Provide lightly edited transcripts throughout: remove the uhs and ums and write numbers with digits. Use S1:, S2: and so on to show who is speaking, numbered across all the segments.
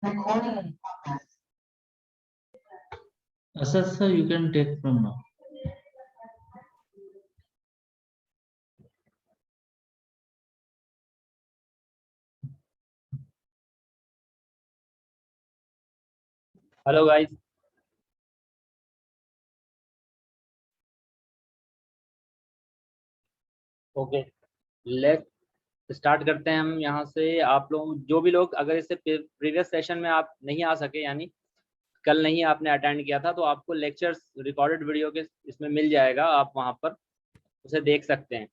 S1: Sir, you can take from now.
S2: Hello guys, okay, let start करते हैं हम यहाँ से। आप लोग जो भी लोग अगर इससे प्रीवियस सेशन में आप नहीं आ सके, यानी कल नहीं आपने अटेंड किया था, तो आपको लेक्चर्स रिकॉर्डेड वीडियो के इसमें मिल जाएगा, आप वहाँ पर उसे देख सकते हैं।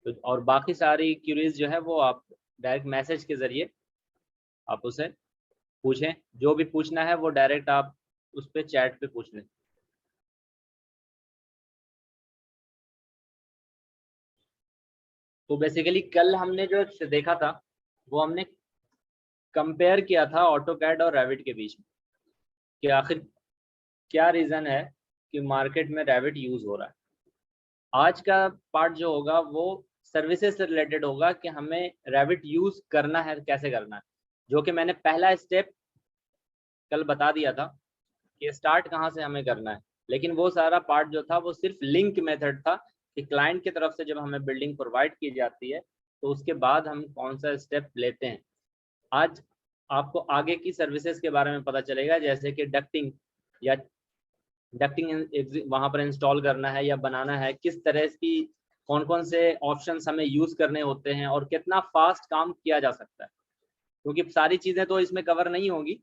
S2: तो और बाकी सारी क्यूरीज जो है वो आप डायरेक्ट मैसेज के ज़रिए आप उसे पूछें, जो भी पूछना है वो डायरेक्ट आप उस पर चैट पे पूछ लें। तो बेसिकली कल हमने जो देखा था वो हमने कंपेयर किया था ऑटोकैड और रैविट के बीच में कि आखिर क्या रीज़न है कि मार्केट में रैविट यूज़ हो रहा है। आज का पार्ट जो होगा वो सर्विसेज से रिलेटेड होगा कि हमें रैविट यूज़ करना है, कैसे करना है, जो कि मैंने पहला स्टेप कल बता दिया था कि स्टार्ट कहाँ से हमें करना है। लेकिन वो सारा पार्ट जो था वो सिर्फ लिंक मेथड था कि क्लाइंट की तरफ से जब हमें बिल्डिंग प्रोवाइड की जाती है तो उसके बाद हम कौन सा स्टेप लेते हैं। आज आपको आगे की सर्विसेज के बारे में पता चलेगा, जैसे कि डक्टिंग या डक्टिंग वहाँ पर इंस्टॉल करना है या बनाना है, किस तरह की कौन कौन से ऑप्शंस हमें यूज़ करने होते हैं और कितना फास्ट काम किया जा सकता है। क्योंकि सारी चीज़ें तो इसमें कवर नहीं होगी,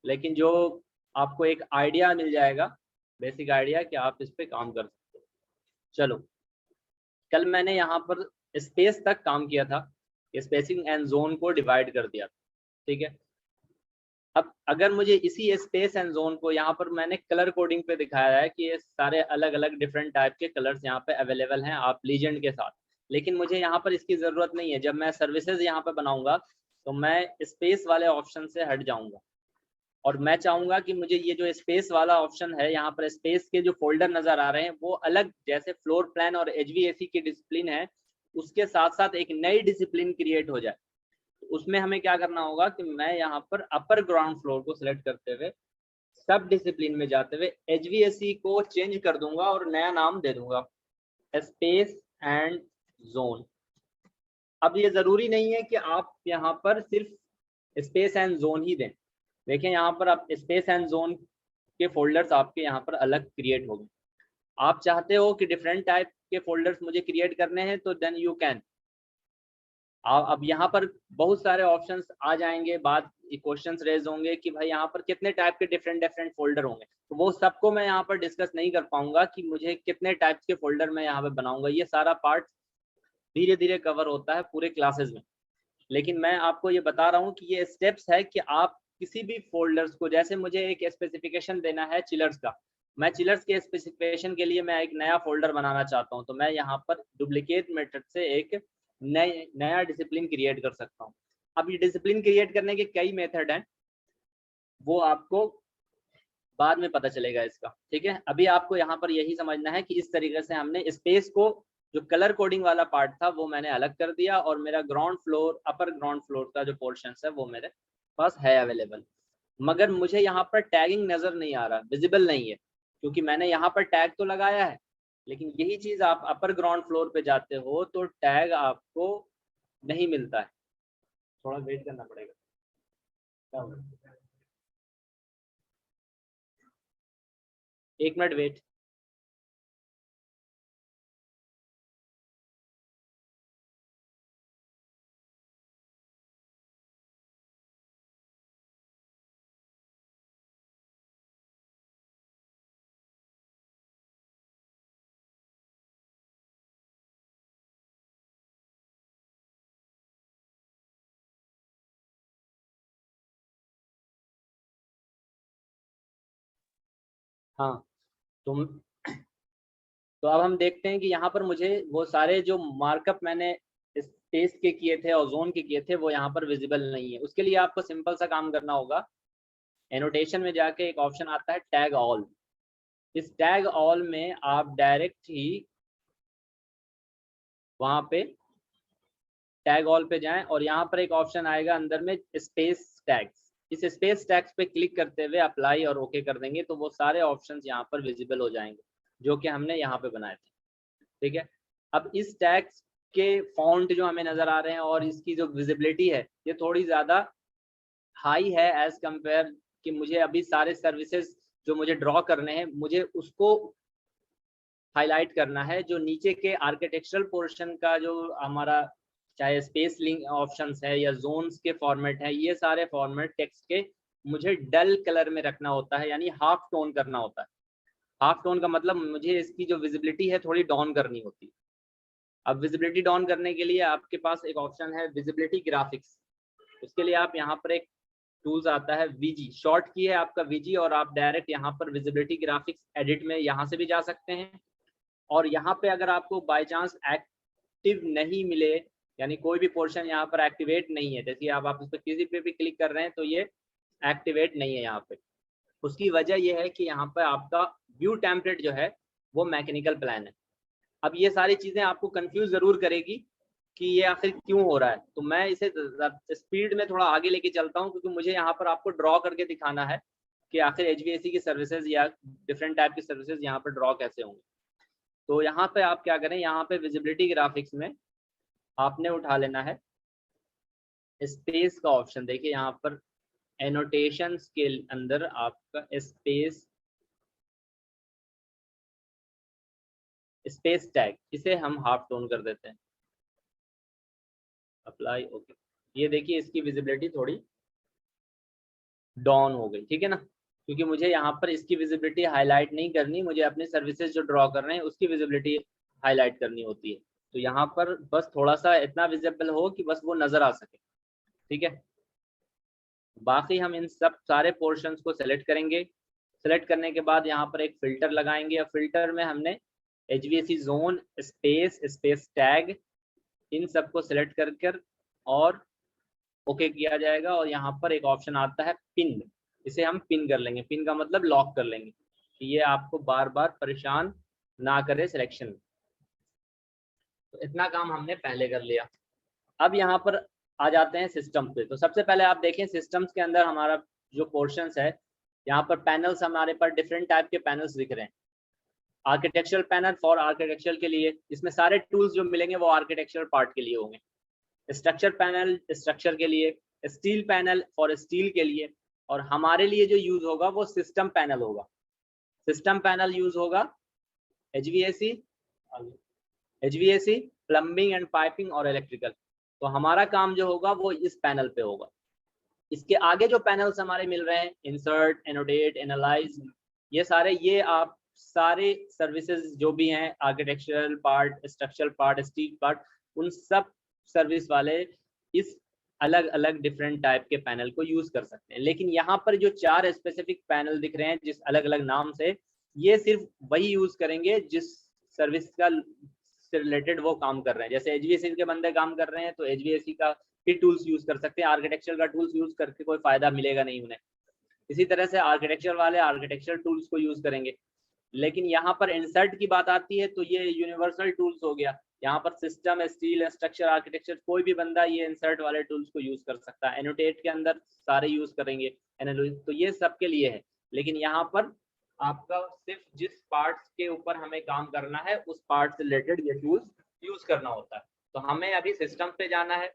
S2: लेकिन जो आपको एक आइडिया मिल जाएगा, बेसिक आइडिया कि आप इस पे काम कर सकते हो। चलो, कल मैंने यहाँ पर स्पेस तक काम किया था, स्पेसिंग एंड जोन को डिवाइड कर दिया, ठीक है। अब अगर मुझे इसी स्पेस एंड जोन को यहाँ पर मैंने कलर कोडिंग पे दिखाया है कि ये सारे अलग अलग डिफरेंट टाइप के कलर्स यहाँ पे अवेलेबल हैं आप लीजेंड के साथ, लेकिन मुझे यहाँ पर इसकी ज़रूरत नहीं है। जब मैं सर्विसेज यहाँ पे बनाऊंगा तो मैं स्पेस वाले ऑप्शन से हट जाऊंगा और मैं चाहूंगा कि मुझे ये जो स्पेस वाला ऑप्शन है, यहाँ पर स्पेस के जो फोल्डर नज़र आ रहे हैं वो अलग, जैसे फ्लोर प्लान और HVAC की डिसिप्लिन है, उसके साथ साथ एक नई डिसिप्लिन क्रिएट हो जाए। उसमें हमें क्या करना होगा कि मैं यहाँ पर अपर ग्राउंड फ्लोर को सिलेक्ट करते हुए सब डिसिप्लिन में जाते हुए HVAC को चेंज कर दूंगा और नया नाम दे दूंगा स्पेस एंड जोन। अब ये ज़रूरी नहीं है कि आप यहाँ पर सिर्फ स्पेस एंड जोन ही दें। देखें यहाँ पर आप स्पेस एंड जोन के फोल्डर्स आपके यहाँ पर अलग क्रिएट हो गए। आप चाहते हो कि डिफरेंट टाइप के फोल्डर्स मुझे क्रिएट करने हैं तो देन यू कैन। अब यहाँ पर बहुत सारे ऑप्शंस आ जाएंगे, बाद क्वेश्चंस रेज होंगे कि भाई यहाँ पर कितने टाइप के डिफरेंट फोल्डर होंगे, तो वो सबको मैं यहाँ पर डिस्कस नहीं कर पाऊंगा कि मुझे कितने टाइप्स के फोल्डर मैं यहाँ पे बनाऊंगा। ये सारा पार्ट धीरे धीरे कवर होता है पूरे क्लासेस में, लेकिन मैं आपको ये बता रहा हूँ कि ये स्टेप्स है कि आप किसी भी फोल्डर्स को, जैसे मुझे एक स्पेसिफिकेशन देना है चिलर्स का, मैं चिलर्स के स्पेसिफिकेशन के लिए मैं एक नया फोल्डर बनाना चाहता हूँ, तो मैं यहाँ पर डुप्लीकेट मेथड से एक नया डिसिप्लिन क्रिएट कर सकता हूँ। अब ये डिसिप्लिन क्रिएट करने के कई मेथड हैं, वो आपको बाद में पता चलेगा इसका, ठीक है। अभी आपको यहाँ पर यही समझना है कि इस तरीके से हमने स्पेस को, जो कलर कोडिंग वाला पार्ट था वो मैंने अलग कर दिया और मेरा ground floor upper ground floor का जो पोर्शन है वो मेरे पास है अवेलेबल। मगर मुझे यहाँ पर टैगिंग नज़र नहीं आ रहा, विजिबल नहीं है, क्योंकि मैंने यहाँ पर टैग तो लगाया है, लेकिन यही चीज़ आप अपर ग्राउंड फ्लोर पे जाते हो तो टैग आपको नहीं मिलता है। थोड़ा वेट करना पड़ेगा, एक मिनट वेट। हाँ, तुम तो अब हम देखते हैं कि यहाँ पर मुझे वो सारे जो मार्कअप मैंने स्पेस के किए थे और जोन के किए थे वो यहाँ पर विजिबल नहीं है। उसके लिए आपको सिंपल सा काम करना होगा, एनोटेशन में जाके एक ऑप्शन आता है टैग ऑल। इस टैग ऑल में आप डायरेक्ट ही वहाँ पे टैग ऑल पे जाएं और यहाँ पर एक ऑप्शन आएगा अंदर में स्पेस टैग्स, इस स्पेस टैग्स पे क्लिक करते हुए अप्लाई और ओके कर देंगे तो वो सारे ऑप्शंस यहाँ पर विजिबल हो जाएंगे जो कि हमने यहाँ पे बनाए थे। ठीक है, अब इस टैग्स के फॉन्ट जो हमें नजर आ रहे हैं और इसकी जो विजिबिलिटी है ये थोड़ी ज़्यादा हाई है एज कंपेयर कि मुझे अभी सारे सर्विसेज जो मुझे ड्रॉ करने हैं मुझे उसको हाईलाइट करना है। जो नीचे के आर्किटेक्चरल पोर्शन का जो हमारा चाहे स्पेस लिंक ऑप्शंस है या जोन्स के फॉर्मेट है, ये सारे फॉर्मेट टेक्स्ट के मुझे डल कलर में रखना होता है, यानी हाफ टोन करना होता है। हाफ टोन का मतलब मुझे इसकी जो विजिबिलिटी है थोड़ी डाउन करनी होती है। अब विजिबिलिटी डाउन करने के लिए आपके पास एक ऑप्शन है विजिबिलिटी ग्राफिक्स। उसके लिए आप यहाँ पर एक टूल्स आता है वीजी, शॉर्ट की है आपका वीजी, और आप डायरेक्ट यहाँ पर विजिबिलिटी ग्राफिक्स एडिट में यहाँ से भी जा सकते हैं। और यहाँ पे अगर आपको बाय चांस एक्टिव नहीं मिले, यानी कोई भी पोर्शन यहाँ पर एक्टिवेट नहीं है, जैसे आप इस पर किसी पे भी क्लिक कर रहे हैं तो ये एक्टिवेट नहीं है यहाँ पे, उसकी वजह यह है कि यहाँ पर आपका व्यू टेम्पलेट जो है वो मैकेनिकल प्लान है। अब ये सारी चीज़ें आपको कंफ्यूज ज़रूर करेगी कि ये आखिर क्यों हो रहा है, तो मैं इसे स्पीड में थोड़ा आगे लेके चलता हूँ क्योंकि मुझे यहाँ पर आपको ड्रॉ करके दिखाना है कि आखिर HVAC की सर्विसेज या डिफरेंट टाइप की सर्विसेज यहाँ पर ड्रॉ कैसे होंगे। तो यहाँ पे आप क्या करें, यहाँ पे विजिबिलिटी ग्राफिक्स में आपने उठा लेना है स्पेस का ऑप्शन। देखिए यहाँ पर एनोटेशंस के अंदर आपका स्पेस टैग, इसे हम हाफ टोन कर देते हैं, अप्लाई ओके। ये देखिए इसकी विजिबिलिटी थोड़ी डाउन हो गई, ठीक है ना, क्योंकि मुझे यहाँ पर इसकी विजिबिलिटी हाईलाइट नहीं करनी, मुझे अपने सर्विसेज जो ड्रॉ कर रहे हैं उसकी विजिबिलिटी हाईलाइट करनी होती है। तो यहाँ पर बस थोड़ा सा इतना विजिबल हो कि बस वो नजर आ सके, ठीक है। बाकी हम इन सब सारे पोर्शंस को सेलेक्ट करेंगे। सेलेक्ट करने के बाद यहाँ पर एक फिल्टर लगाएंगे, और फिल्टर में हमने HVAC zone space tag in सबको सेलेक्ट कर और ओके किया जाएगा। और यहाँ पर एक ऑप्शन आता है पिन, इसे हम पिन कर लेंगे। पिन का मतलब लॉक कर लेंगे कि ये आपको बार बार परेशान ना करे सिलेक्शन। तो इतना काम हमने पहले कर लिया। अब यहाँ पर आ जाते हैं सिस्टम पे। तो सबसे पहले आप देखें सिस्टम्स के अंदर हमारा जो पोर्शंस है, यहाँ पर पैनल्स हमारे पर डिफरेंट टाइप के पैनल्स दिख रहे हैं। आर्किटेक्चरल पैनल फॉर आर्किटेक्चर के लिए, इसमें सारे टूल्स जो मिलेंगे वो आर्किटेक्चरल पार्ट के लिए होंगे। स्ट्रक्चर पैनल स्ट्रक्चर के लिए, स्टील पैनल फॉर स्टील के लिए, और हमारे लिए जो यूज होगा वो सिस्टम पैनल होगा। सिस्टम पैनल यूज होगा HVAC, प्लम्बिंग एंड पाइपिंग और इलेक्ट्रिकल। तो हमारा काम जो होगा वो इस पैनल पे होगा। इसके आगे जो पैनल्स हमारे मिल रहे हैं, इंसर्ट, एनोटेट, एनालाइज, ये आप सारे सर्विसेज जो भी हैं, architectural part, structural part, steel part, उन सब सर्विस वाले इस अलग अलग डिफरेंट टाइप के पैनल को यूज कर सकते हैं। लेकिन यहाँ पर जो 4 स्पेसिफिक पैनल दिख रहे हैं जिस अलग अलग नाम से, ये सिर्फ वही यूज करेंगे जिस सर्विस का से रिलेटेड वो काम कर रहे हैं। जैसे HVAC के बंदे काम कर रहे हैं तो HVAC का ही टूल्स यूज कर सकते हैं, आर्किटेक्चर का टूल्स यूज करके कोई फायदा मिलेगा नहीं उन्हें। इसी तरह से आर्किटेक्चर वाले आर्किटेक्चर टूल्स को यूज करेंगे। लेकिन यहाँ पर इंसर्ट की बात आती है तो ये यूनिवर्सल टूल्स हो गया। यहाँ पर सिस्टम, स्टील, स्ट्रक्चर, आर्किटेक्चर, कोई भी बंदा ये इंसर्ट वाले टूल्स को यूज कर सकता है। एनोटेट के अंदर सारे यूज करेंगे, तो ये सबके लिए है। लेकिन यहाँ पर आपका सिर्फ जिस पार्ट्स के ऊपर हमें काम करना है उस पार्ट से रिलेटेड ये टूल्स यूज करना होता है। तो हमें अभी सिस्टम पे जाना है।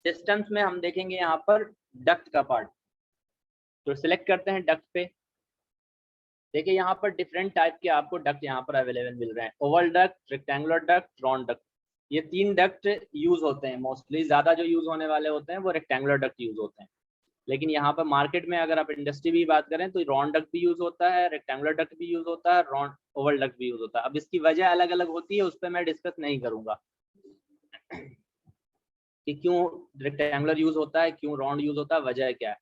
S2: सिस्टम्स में हम देखेंगे यहाँ पर डक्ट का पार्ट, तो सिलेक्ट करते हैं डक्ट पे। देखिए यहाँ पर डिफरेंट टाइप के आपको डक्ट यहाँ पर अवेलेबल मिल रहे हैं। Oval duct, rectangular duct, round duct, ये 3 डक्ट यूज होते हैं। मोस्टली ज्यादा जो यूज होने वाले होते हैं वो रेक्टेंगुलर डक्ट यूज होते हैं। लेकिन यहाँ पर मार्केट में अगर आप इंडस्ट्री भी बात करें तो राउंड डक्ट भी यूज होता है, रेक्टेंगुलर डक्ट भी यूज होता है, राउंड ओवल डक्ट भी यूज होता है। अब इसकी वजह अलग अलग होती है, उस पर मैं डिस्कस नहीं करूंगा कि क्यों रेक्टेंगुलर यूज होता है, क्यों राउंड यूज होता है, वजह क्या है।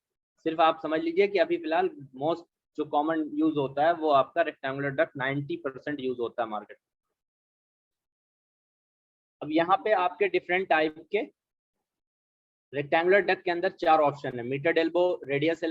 S2: सिर्फ आप समझ लीजिए कि अभी फिलहाल मोस्ट जो कॉमन यूज होता है वो आपका रेक्टेंगुलर डक्ट 90% यूज होता है मार्केट। अब यहाँ पे आपके डिफरेंट टाइप के रेक्टेंगुलर डक्ट के अंदर 4 ऑप्शन है, मीटर्ड एल्बो, रेडियस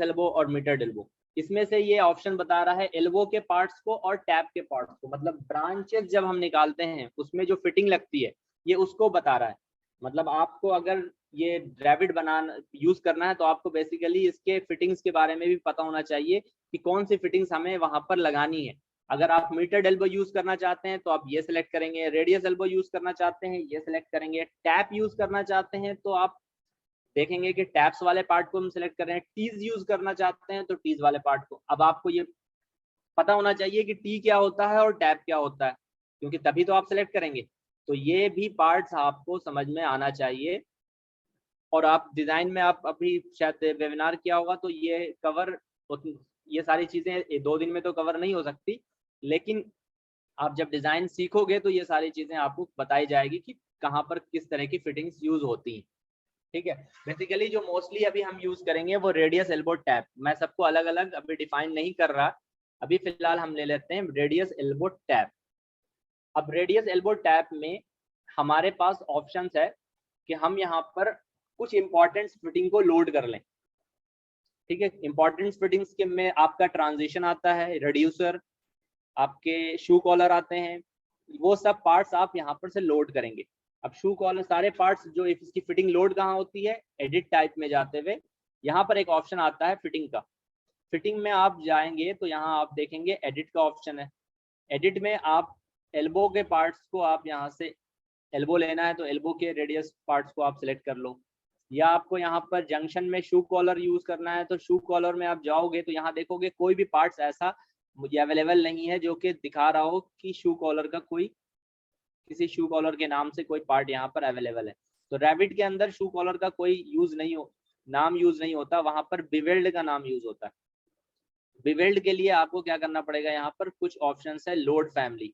S2: एल्बो और मीटर्ड एल्बो। इसमें से ये ऑप्शन बता रहा है एल्बो के पार्ट्स को और टैप के पार्ट्स को, मतलब ब्रांचेस जब हम निकालते हैं उसमें जो फिटिंग लगती है ये उसको बता रहा है। मतलब आपको अगर ये रैविड बनाना यूज करना है तो आपको बेसिकली इसके फिटिंग्स के बारे में भी पता होना चाहिए कि कौन सी फिटिंग्स हमें वहां पर लगानी है। अगर आप मीटर्ड एल्बो यूज करना चाहते हैं तो आप ये सिलेक्ट करेंगे, रेडियस एल्बो यूज करना चाहते हैं ये सिलेक्ट करेंगे, टैप यूज करना चाहते हैं तो आप देखेंगे कि टैप्स वाले पार्ट को हम सिलेक्ट कर रहे हैं, टीज यूज करना चाहते हैं तो टीज वाले पार्ट को। अब आपको ये पता होना चाहिए कि टी क्या होता है और टैप क्या होता है, क्योंकि तभी तो आप सिलेक्ट करेंगे। तो ये भी पार्ट्स आपको समझ में आना चाहिए। और आप डिजाइन में आप अभी शायद वेबिनार किया होगा तो ये कवर, ये सारी चीजें 2 दिन में तो कवर नहीं हो सकती, लेकिन आप जब डिजाइन सीखोगे तो ये सारी चीजें आपको बताई जाएगी कि कहाँ पर किस तरह की फिटिंग्स यूज होती हैं। ठीक है, बेसिकली जो मोस्टली अभी हम यूज करेंगे वो रेडियस एल्बो टैप। मैं सबको अलग अलग अभी डिफाइन नहीं कर रहा, अभी फिलहाल हम ले लेते हैं रेडियस एल्बो टैप। अब रेडियस एल्बो टैप में हमारे पास ऑप्शंस है कि हम यहाँ पर कुछ इंपॉर्टेंट फिटिंग को लोड कर लें। ठीक है, इंपॉर्टेंट फिटिंग्स के में आपका ट्रांजिशन आता है, रिड्यूसर, आपके शू कॉलर आते हैं, वो सब पार्ट्स आप यहाँ पर से लोड करेंगे। अब शू कॉलर सारे पार्ट्स जो इसकी फिटिंग लोड कहाँ होती है, एडिट टाइप में जाते हुए यहाँ पर एक ऑप्शन आता है फिटिंग का। फिटिंग में आप जाएंगे तो यहाँ आप देखेंगे एडिट का ऑप्शन है। एडिट में आप एल्बो के पार्ट्स को आप यहाँ से एल्बो लेना है तो एल्बो के रेडियस पार्ट्स को आप सिलेक्ट कर लो, या आपको यहाँ पर जंक्शन में शू कॉलर यूज करना है तो शू कॉलर में आप जाओगे तो यहाँ देखोगे कोई भी पार्ट्स ऐसा मुझे अवेलेबल नहीं है जो कि दिखा रहा हो कि शू कॉलर का कोई, किसी शू कॉलर के नाम से कोई पार्ट यहाँ पर अवेलेबल है। तो रैबिट के अंदर शू कॉलर का कोई यूज नहीं हो, नाम यूज नहीं होता, वहां पर बिवेल्ड का नाम यूज होता है। बिवेल्ड के लिए आपको क्या करना पड़ेगा, यहाँ पर कुछ ऑप्शन है, लोड फैमिली,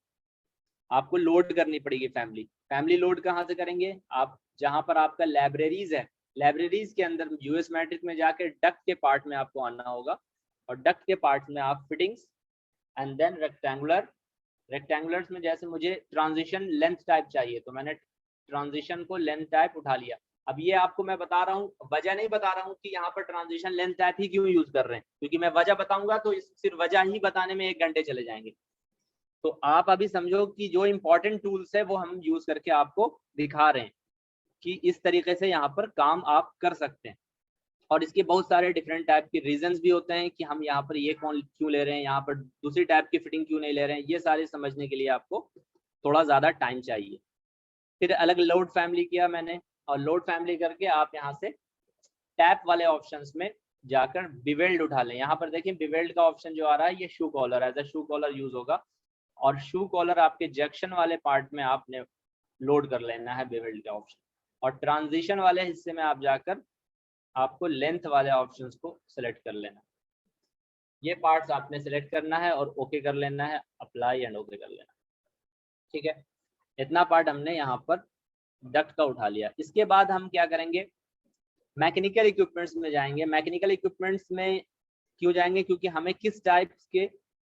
S2: आपको लोड करनी पड़ेगी फैमिली। फैमिली लोड कहाँ से करेंगे, आप जहां पर आपका लाइब्रेरीज है, लाइब्रेरीज के अंदर यूएस मैट्रिक में जाके डक्ट के पार्ट में आपको आना होगा, और डक्ट के पार्ट में आप फिटिंग्स एंड देन रेक्टेंगुलर, रेक्टेंगुलर्स में जैसे मुझे ट्रांजिशन लेंथ टाइप चाहिए तो मैंने ट्रांजिशन को लेंथ टाइप उठा लिया। अब ये आपको मैं बता रहा हूँ, वजह नहीं बता रहा हूँ कि यहाँ पर ट्रांजिशन लेंथ टाइप ही क्यों यूज कर रहे हैं, क्योंकि मैं वजह बताऊंगा तो सिर्फ वजह ही बताने में 1 घंटे चले जाएंगे। तो आप अभी समझो कि जो इंपॉर्टेंट टूल्स है वो हम यूज करके आपको दिखा रहे हैं कि इस तरीके से यहाँ पर काम आप कर सकते हैं। और इसके बहुत सारे डिफरेंट टाइप के रीजंस भी होते हैं कि हम यहाँ पर ये कौन क्यों ले रहे हैं, यहाँ पर दूसरी टाइप की फिटिंग क्यों नहीं ले रहे हैं, ये सारे समझने के लिए आपको थोड़ा ज़्यादा टाइम चाहिए। फिर अलग लोड फैमिली किया मैंने, और लोड फैमिली करके आप यहाँ से टैप वाले ऑप्शंस में जाकर बिवेल्ड उठा लें। यहाँ पर देखिए बिवेल्ड का ऑप्शन जो आ रहा है ये shoe collar, as a shoe collar use होगा, और शू कॉलर आपके जंक्शन वाले पार्ट में आपने लोड कर लेना है बिवेल्ड का ऑप्शन। और ट्रांजिशन वाले हिस्से में आप जाकर आपको लेंथ वाले ऑप्शंस को सिलेक्ट कर लेना, ये पार्ट्स आपने सिलेक्ट करना है और ओके कर लेना है, अप्लाई एंड ओके कर लेना। ठीक है, इतना पार्ट हमने यहाँ पर डक्ट का उठा लिया। इसके बाद हम क्या करेंगे, मैकेनिकल इक्विपमेंट्स में जाएंगे। मैकेनिकल इक्विपमेंट्स में क्यों जाएंगे, क्योंकि हमें किस टाइप के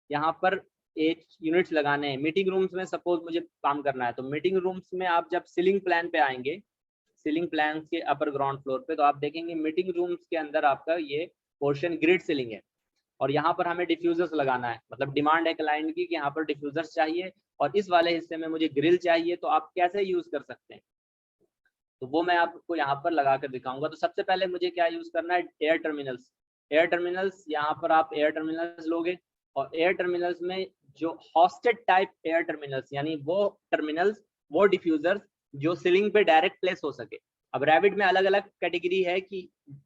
S2: यहाँ पर 8 यूनिट्स लगाने हैं। मीटिंग रूम्स में सपोज मुझे काम करना है तो मीटिंग रूम्स में आप जब सीलिंग प्लान पे आएंगे, सीलिंग प्लान के अपर ग्राउंड फ्लोर पे, तो आप देखेंगे मीटिंग रूम्स के अंदर आपका ये पोर्शन ग्रिड सीलिंग है, और यहाँ पर हमें डिफ्यूजर्स लगाना है। मतलब डिमांड है क्लाइंट की कि यहाँ पर डिफ्यूजर्स चाहिए और इस वाले हिस्से में मुझे ग्रिल चाहिए, तो आप कैसे यूज कर सकते हैं, तो वो मैं आपको यहाँ पर लगा कर दिखाऊंगा। तो सबसे पहले मुझे क्या यूज करना है, एयर टर्मिनल्स। एयर टर्मिनल्स, यहाँ पर आप एयर टर्मिनल्स लोगे, और एयर टर्मिनल्स में जो हॉस्टेड टाइप एयर टर्मिनल्स, यानी वो टर्मिनल्स, वो डिफ्यूजर्स जो सीलिंग पे डायरेक्ट प्लेस हो सके। अब रैबिट में अलग अलग कैटेगरी है कि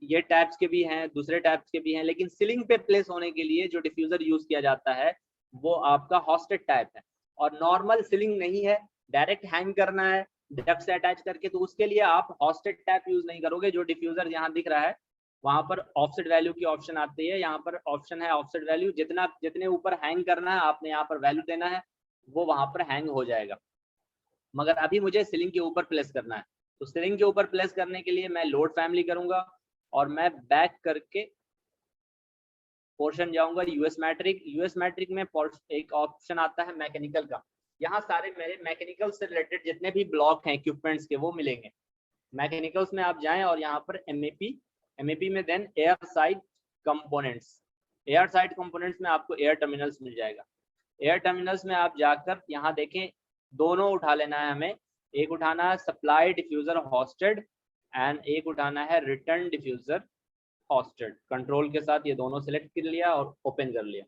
S2: ये टाइप्स के भी हैं, दूसरे टाइप्स के भी हैं, लेकिन सीलिंग पे प्लेस होने के लिए जो डिफ्यूजर यूज किया जाता है वो आपका हॉस्टेड टाइप है। और नॉर्मल सीलिंग नहीं है, डायरेक्ट हैंग करना है डक्ट से अटैच करके, तो उसके लिए आप हॉस्टेड टाइप यूज नहीं करोगे। जो डिफ्यूजर यहाँ दिख रहा है वहां पर ऑफसेट वैल्यू की ऑप्शन आती है, यहाँ पर ऑप्शन है ऑफसेट वैल्यू, जितने ऊपर हैंग करना है आपने यहाँ पर वैल्यू देना है, वो वहां पर हैंग हो जाएगा। मगर अभी मुझे सीलिंग के ऊपर प्लेस करना है, तो सीलिंग के ऊपर प्लेस करने के लिए मैं लोड फैमिली करूंगा और मैं बैक करके पोर्शन जाऊंगा यूएस मैट्रिक। यूएस मैट्रिक में एक ऑप्शन आता है मैकेनिकल का, यहाँ सारे मेरे मैकेनिकल से रिलेटेड जितने भी ब्लॉक हैं इक्विपमेंट्स के वो मिलेंगे। मैकेनिकल्स में आप जाएं और यहाँ पर एमएपी में then air side components, air side components में आपको एयर टर्मिनल्स मिल जाएगा। एयर टर्मिनल्स में आप जाकर यहाँ देखें दोनों उठा लेना है हमें, एक उठाना है सप्लाई डिफ्यूजर हॉस्टेड एंड एक उठाना है रिटर्न डिफ्यूजर हॉस्टेड। कंट्रोल के साथ ये दोनों सिलेक्ट कर लिया और ओपन कर लिया।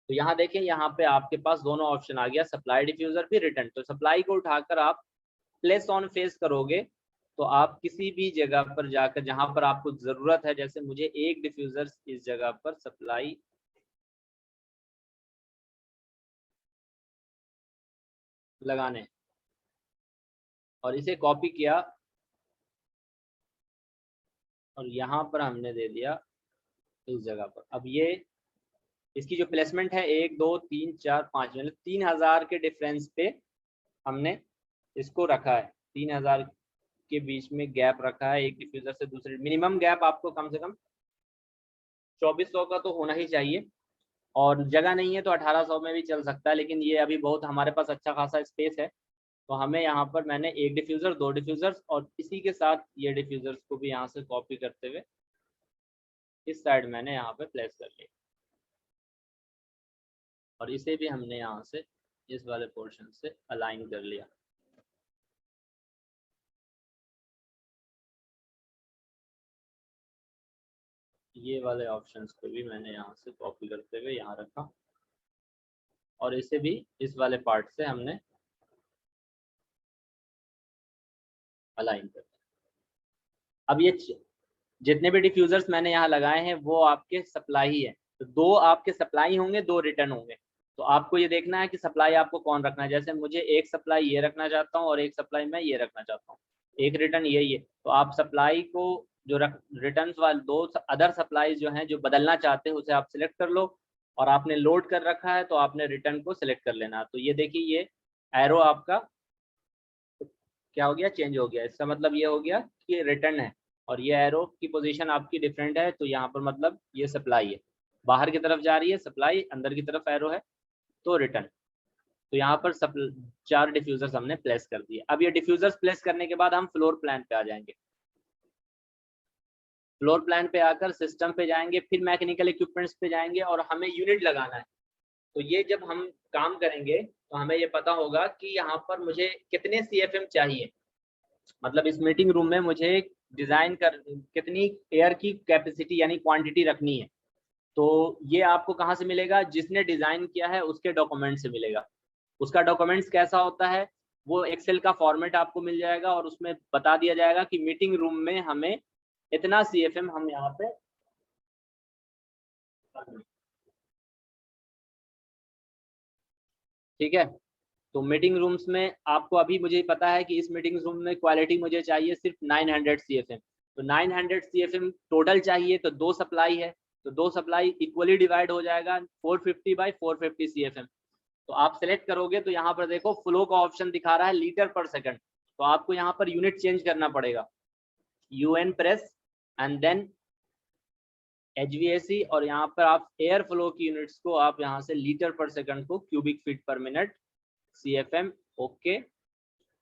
S2: तो यहाँ देखें, यहाँ पे आपके पास दोनों ऑप्शन आ गया, सप्लाई डिफ्यूजर भी रिटर्न। तो सप्लाई को उठाकर आप प्लेस ऑन फेस करोगे तो आप किसी भी जगह पर जाकर जहां पर आपको जरूरत है, जैसे मुझे एक डिफ्यूजर इस जगह पर सप्लाई लगाने और इसे कॉपी किया और यहाँ पर हमने दे दिया इस जगह पर। अब ये इसकी जो प्लेसमेंट है 1 2 3 4 5 मतलब 3000 के डिफरेंस पे हमने इसको रखा है। 3000 के बीच में गैप रखा है एक डिफ्यूजर से दूसरे। मिनिमम गैप आपको कम से कम 2400 का तो होना ही चाहिए, और जगह नहीं है तो 1800 में भी चल सकता है, लेकिन ये अभी बहुत हमारे पास अच्छा खासा स्पेस है। तो हमें यहाँ पर मैंने एक डिफ्यूजर, दो डिफ्यूजर्स और इसी के साथ ये डिफ्यूजर्स को भी यहाँ से कॉपी करते हुए इस साइड मैंने यहाँ पे प्लेस कर लिया और इसे भी हमने यहाँ से इस वाले पोर्शन से अलाइन कर लिया। ये वाले ऑप्शंस को भी मैंने यहाँ से कॉपी करते हुए यहाँ रखा और इसे भी इस वाले पार्ट से हमने अलाइन कर दिया। अब ये जितने भी डिफ्यूजर्स मैंने यहाँ लगाए हैं वो आपके सप्लाई है, तो दो आपके सप्लाई होंगे, दो रिटर्न होंगे। तो आपको ये देखना है कि सप्लाई आपको कौन रखना है। जैसे मुझे एक सप्लाई ये रखना चाहता हूँ और एक सप्लाई मैं ये रखना चाहता हूँ, एक रिटर्न यही है। तो आप सप्लाई को जो रिटर्न वाले दो अदर सप्लाई जो हैं जो बदलना चाहते हैं उसे आप सिलेक्ट कर लो, और आपने लोड कर रखा है तो आपने रिटर्न को सिलेक्ट कर लेना। तो ये देखिए ये एरो आपका क्या हो गया, चेंज हो गया। इसका मतलब ये हो गया कि रिटर्न है और ये एरो की पोजीशन आपकी डिफरेंट है, तो यहाँ पर मतलब ये सप्लाई है, बाहर की तरफ जा रही है सप्लाई, अंदर की तरफ एरो है तो रिटर्न। तो यहाँ पर 4 डिफ्यूजर्स हमने प्लेस कर दिए। अब ये डिफ्यूजर्स प्लेस करने के बाद हम फ्लोर प्लान पे आ जाएंगे। फ्लोर प्लान पे आकर सिस्टम पे जाएंगे, फिर मैकेनिकल इक्विपमेंट्स पे जाएंगे और हमें यूनिट लगाना है। तो ये जब हम काम करेंगे तो हमें ये पता होगा कि यहाँ पर मुझे कितने CFM चाहिए, मतलब इस मीटिंग रूम में मुझे डिजाइन कर कितनी एयर की कैपेसिटी यानी क्वांटिटी रखनी है। तो ये आपको कहाँ से मिलेगा, जिसने डिजाइन किया है उसके डॉक्यूमेंट से मिलेगा। उसका डॉक्यूमेंट्स कैसा होता है, वो एक्सेल का फॉर्मेट आपको मिल जाएगा और उसमें बता दिया जाएगा कि मीटिंग रूम में हमें इतना CFM हम यहाँ पे ठीक है। तो मीटिंग रूम्स में आपको अभी मुझे पता है कि इस मीटिंग रूम में क्वालिटी मुझे चाहिए सिर्फ 900 CFM। तो 900 CFM टोटल चाहिए, तो दो सप्लाई है तो दो सप्लाई इक्वली डिवाइड हो जाएगा 450 बाई 450 CFM। तो आप सेलेक्ट करोगे तो यहाँ पर देखो फ्लो का ऑप्शन दिखा रहा है लीटर पर सेकंड, तो आपको यहाँ पर यूनिट चेंज करना पड़ेगा, UN press and then HVAC, और यहाँ पर आप एयर फ्लो की यूनिट्स को आप यहाँ से लीटर पर सेकंड को क्यूबिक फीट पर मिनट CFM ओके।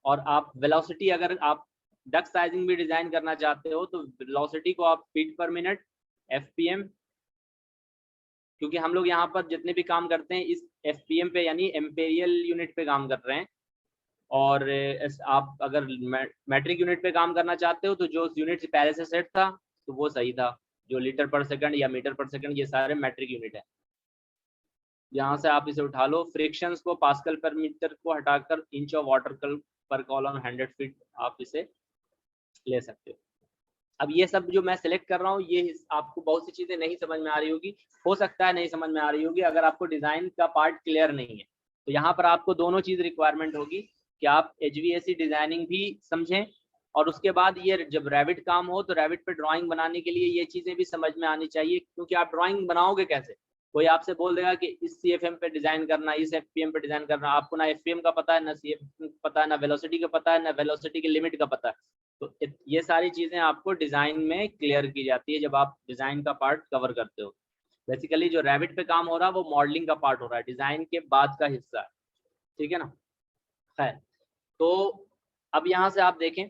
S2: और आप वेलोसिटी, अगर आप डक साइजिंग भी डिजाइन करना चाहते हो तो वेलोसिटी को आप फीट पर मिनट FPM, क्योंकि हम लोग यहाँ पर जितने भी काम करते हैं इस FPM पे यानी एम्पेरियल यूनिट पे काम कर रहे हैं। और आप अगर मैट्रिक यूनिट पे काम करना चाहते हो तो जो यूनिट पहले से सेट था तो वो सही था, जो लीटर पर सेकंड या मीटर पर सेकंड ये सारे मैट्रिक यूनिट है। यहाँ से आप इसे उठा लो। फ्रिक्शंस को पास्कल पर मीटर को हटाकर इंच ऑफ वाटर पर कॉलम 100 फीट आप इसे ले सकते हो। अब ये सब जो मैं सिलेक्ट कर रहा हूँ ये आपको बहुत सी चीजें नहीं समझ में आ रही होगी, हो सकता है नहीं समझ में आ रही होगी अगर आपको डिजाइन का पार्ट क्लियर नहीं है। तो यहाँ पर आपको दोनों चीज रिक्वायरमेंट होगी कि आप HVAC डिजाइनिंग भी समझें और उसके बाद ये जब रैविट काम हो तो रैविट पे ड्राइंग बनाने के लिए ये चीजें भी समझ में आनी चाहिए, क्योंकि आप ड्राइंग बनाओगे कैसे, कोई आपसे बोल देगा कि इस CFM पे डिजाइन करना, इस FPM पे डिजाइन करना, आपको ना FPM का पता है ना CFM का पता है ना वेलोसिटी का पता है ना वेलोसिटी की लिमिट का पता है। तो ये सारी चीजें आपको डिजाइन में क्लियर की जाती है जब आप डिजाइन का पार्ट कवर करते हो। बेसिकली जो रैविट पे काम हो रहा है वो मॉडलिंग का पार्ट हो रहा है, डिजाइन के बाद का हिस्सा है, ठीक है ना। है तो अब यहाँ से आप देखें,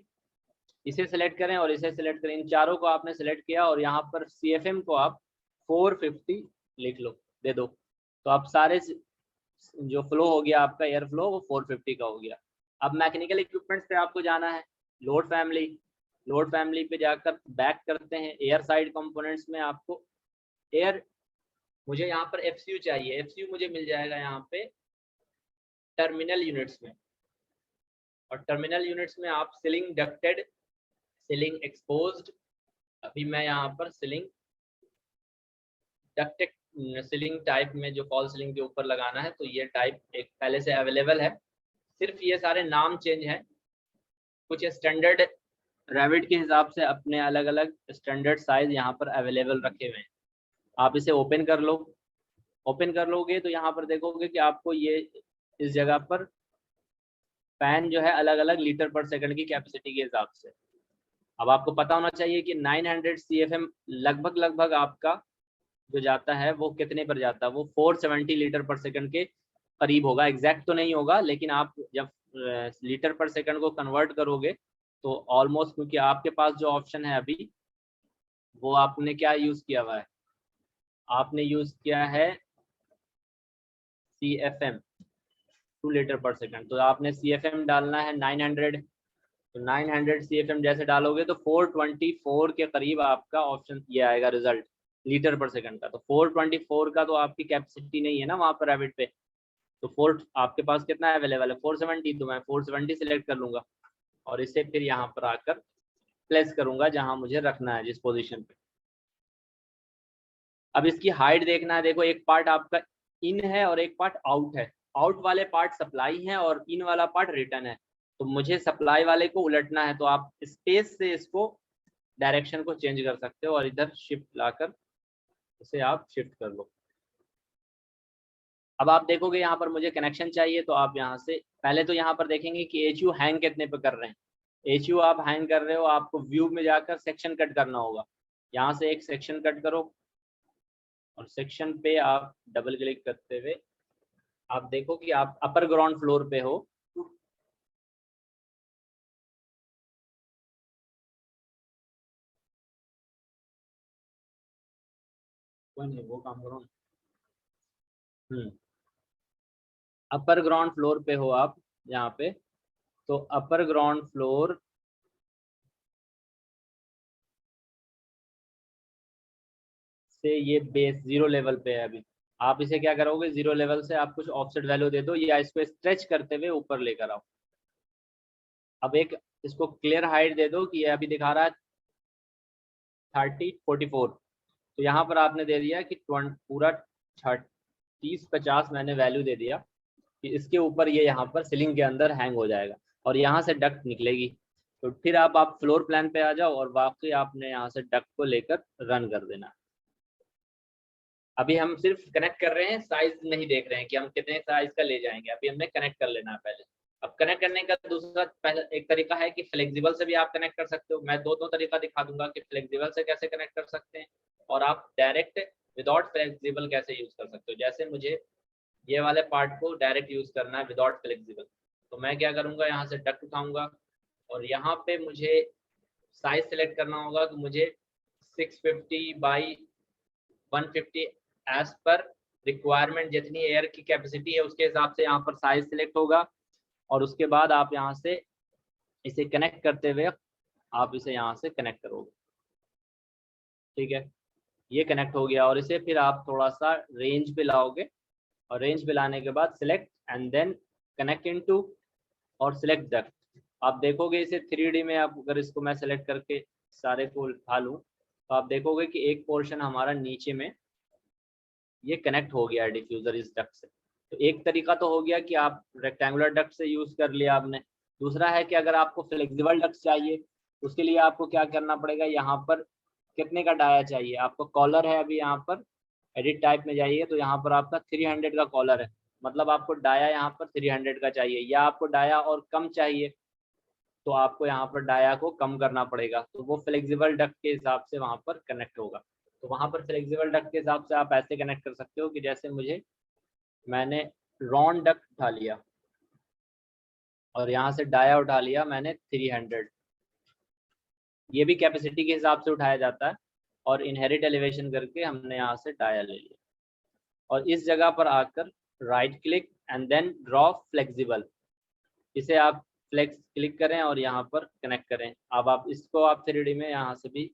S2: इसे सिलेक्ट करें और इसे सिलेक्ट करें, इन चारों को आपने सिलेक्ट किया और यहाँ पर CFM को आप 450 लिख लो, दे दो। तो आप सारे जो फ्लो हो गया आपका एयर फ्लो वो 450 का हो गया। अब मैकेनिकल इक्विपमेंट्स पे आपको जाना है, लोड फैमिली पे जाकर बैक करते हैं। एयर साइड कंपोनेंट्स में आपको एयर, मुझे यहाँ पर एफसीयू चाहिए, एफसीयू मुझे मिल जाएगा यहाँ पे टर्मिनल यूनिट्स में, और टर्मिनल यूनिट्स में आप सीलिंग डक्टेड, सीलिंग एक्सपोज्ड, अभी मैं यहाँ पर सीलिंग डक्टेड सीलिंग टाइप में जो फॉल सीलिंग के ऊपर लगाना है, तो ये टाइप एक पहले से अवेलेबल है, सिर्फ ये सारे नाम चेंज हैं। कुछ स्टैंडर्ड रेविट के हिसाब से अपने अलग अलग स्टैंडर्ड साइज यहाँ पर अवेलेबल रखे हुए हैं। आप इसे ओपन कर लो, ओपन कर लोगे तो यहाँ पर देखोगे कि आपको ये इस जगह पर फैन जो है अलग अलग लीटर पर सेकंड की कैपेसिटी के हिसाब से। अब आपको पता होना चाहिए कि 900 CFM लगभग आपका जो जाता है वो कितने पर जाता है, वो 470 लीटर पर सेकंड के करीब होगा। एग्जैक्ट तो नहीं होगा, लेकिन आप जब लीटर पर सेकंड को कन्वर्ट करोगे तो ऑलमोस्ट, क्योंकि आपके पास जो ऑप्शन है अभी वो आपने क्या यूज किया हुआ है, आपने यूज किया है CFM 2 लीटर पर सेकंड, तो आपने CFM डालना है 900, तो 900 CFM जैसे डालोगे तो 424 के करीब आपका ऑप्शन ये आएगा रिजल्ट लीटर पर सेकंड का। तो 424 का तो आपकी कैपेसिटी नहीं है ना वहाँ पर रेविट पे, तो 4 आपके पास कितना अवेलेबल है 470, तो मैं 470 सिलेक्ट कर लूंगा और इसे फिर यहाँ पर आकर प्लेस करूंगा जहाँ मुझे रखना है, जिस पोजीशन पे। अब इसकी हाइट देखना है, देखो एक पार्ट आपका इन है और एक पार्ट आउट है, आउट वाले पार्ट सप्लाई है और इन वाला पार्ट रिटर्न है, तो मुझे सप्लाई वाले को उलटना है, तो आप स्पेस से इसको डायरेक्शन को चेंज कर सकते हो और इधर शिफ्ट लाकर इसे आप शिफ्ट कर लो। अब आप देखोगे यहाँ पर मुझे कनेक्शन चाहिए, तो आप यहाँ से पहले तो यहाँ पर देखेंगे कि HU हैंग कितने पे कर रहे हैं। HU आप हैंग कर रहे हो, आपको व्यू में जाकर सेक्शन कट करना होगा, यहाँ से एक सेक्शन कट करो और सेक्शन पे आप डबल क्लिक करते हुए आप देखो कि आप अपर ग्राउंड फ्लोर पे हो, कोई नहीं वो काम करो, अपर ग्राउंड फ्लोर पे हो आप यहाँ पे, तो अपर ग्राउंड फ्लोर से ये बेस 0 लेवल पे है अभी, आप इसे क्या करोगे 0 लेवल से आप कुछ ऑफसेट वैल्यू दे दो या इसको स्ट्रेच करते हुए ऊपर लेकर आओ। अब एक इसको क्लियर हाइट दे दो कि ये अभी दिखा रहा है 3044, तो यहाँ पर आपने दे दिया कि पूरा 30-50 मैंने वैल्यू दे दिया कि इसके ऊपर ये यहाँ पर सीलिंग के अंदर हैंग हो जाएगा और यहाँ से डक्ट निकलेगी। तो फिर आप फ्लोर प्लान पे आ जाओ और वाकई आपने यहाँ से डक्ट को लेकर रन कर देना। अभी हम सिर्फ कनेक्ट कर रहे हैं, साइज नहीं देख रहे हैं कि हम कितने साइज का ले जाएंगे, अभी हमने कनेक्ट कर लेना है पहले। अब कनेक्ट करने का दूसरा पहला एक तरीका है कि फ्लेक्सिबल से भी आप कनेक्ट कर सकते हो। मैं दो तरीका दिखा दूंगा कि फ्लेक्सिबल से कैसे कनेक्ट कर सकते हैं और आप डायरेक्ट विदाउट फ्लेक्सिबल कैसे यूज कर सकते हो। जैसे मुझे ये वाले पार्ट को डायरेक्ट यूज करना है विदाउट फ्लेक्सिबल, तो मैं क्या करूंगा, यहाँ से डक्ट उठाऊंगा और यहाँ पे मुझे साइज सेलेक्ट करना होगा कि मुझे 650 बाई 150 एज पर रिक्वायरमेंट, जितनी एयर की कैपेसिटी है उसके हिसाब से यहाँ पर साइज सिलेक्ट होगा और उसके बाद आप यहाँ से इसे कनेक्ट करते हुए आप इसे यहाँ से कनेक्ट करोगे। ठीक है, ये कनेक्ट हो गया और इसे फिर आप थोड़ा सा रेंज पे लाओगे और रेंज पे लाने के बाद select and then connect into और सिलेक्ट डक्ट। आप देखोगे इसे 3D में, आप अगर इसको मैं सेलेक्ट करके सारे को उठा लूँ तो आप देखोगे कि एक पोर्शन हमारा नीचे में ये कनेक्ट हो गया है डिफ्यूजर इस डक्ट से। तो एक तरीका तो हो गया कि आप रेक्टेंगुलर डक्ट से यूज कर लिया आपने। दूसरा है कि अगर आपको फ्लेक्सिबल डक्ट चाहिए उसके लिए आपको क्या करना पड़ेगा, यहाँ पर कितने का डाया चाहिए आपको, कॉलर है अभी यहाँ पर एडिट टाइप में जाइए तो यहाँ पर आपका 300 का कॉलर है, मतलब आपको डाया यहाँ पर 300 का चाहिए, या आपको डाया और कम चाहिए तो आपको यहाँ पर डाया को कम करना पड़ेगा, तो वो फ्लेक्सिबल डक्ट के हिसाब से वहाँ पर कनेक्ट होगा। तो वहाँ पर फ्लेक्सिबल डक्ट के हिसाब से आप ऐसे कनेक्ट कर सकते हो कि जैसे मैंने रॉन डक्ट उठा लिया और यहाँ से डाया उठा लिया मैंने 300, ये भी कैपेसिटी के हिसाब से उठाया जाता है और इनहेरिट एलिवेशन करके हमने यहाँ से डाया ले लिया और इस जगह पर आकर right click and then draw flexible, इसे आप फ्लेक्स क्लिक करें और यहाँ पर कनेक्ट करें। अब आप इसको आप 3D में यहाँ से भी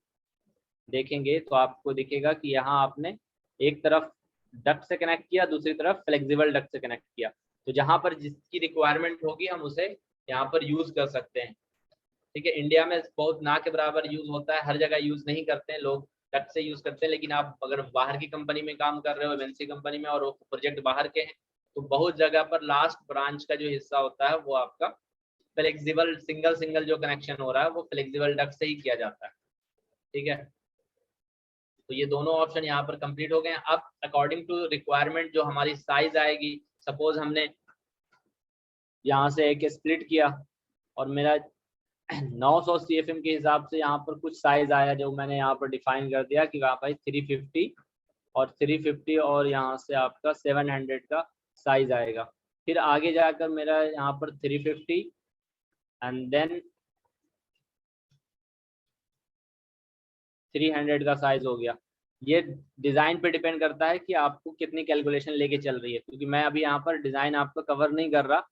S2: देखेंगे तो आपको दिखेगा कि यहाँ आपने एक तरफ डक्ट से कनेक्ट किया, दूसरी तरफ फ्लेक्सिबल डक्ट से कनेक्ट किया। तो जहाँ पर जिसकी रिक्वायरमेंट होगी हम उसे यहाँ पर यूज कर सकते हैं। ठीक है, इंडिया में बहुत ना के बराबर यूज होता है, हर जगह यूज नहीं करते हैं लोग, डक्ट से यूज करते हैं। लेकिन आप अगर बाहर की कंपनी में काम कर रहे हो, एमएनसी कंपनी में, और वो प्रोजेक्ट बाहर के हैं, तो बहुत जगह पर लास्ट ब्रांच का जो हिस्सा होता है वो आपका फ्लेक्सिबल सिंगल जो कनेक्शन हो रहा है वो फ्लेक्सिबल डक्ट से ही किया जाता है। ठीक है, तो ये दोनों ऑप्शन यहाँ पर कंप्लीट हो गए हैं। अब अकॉर्डिंग टू रिक्वायरमेंट जो हमारी साइज आएगी, सपोज हमने यहाँ से एक स्प्लिट किया और मेरा 900 CFM के हिसाब से यहाँ पर कुछ साइज आया जो मैंने यहाँ पर डिफाइन कर दिया कि वहाँ पर 350 और 350 और यहाँ से आपका 700 का साइज आएगा। फिर आगे जाकर मेरा यहाँ पर 350 एंड देन 300 का साइज हो गया। ये डिज़ाइन पे डिपेंड करता है कि आपको कितनी कैलकुलेशन लेके चल रही है, क्योंकि मैं अभी यहाँ पर डिज़ाइन आपको कवर नहीं कर रहा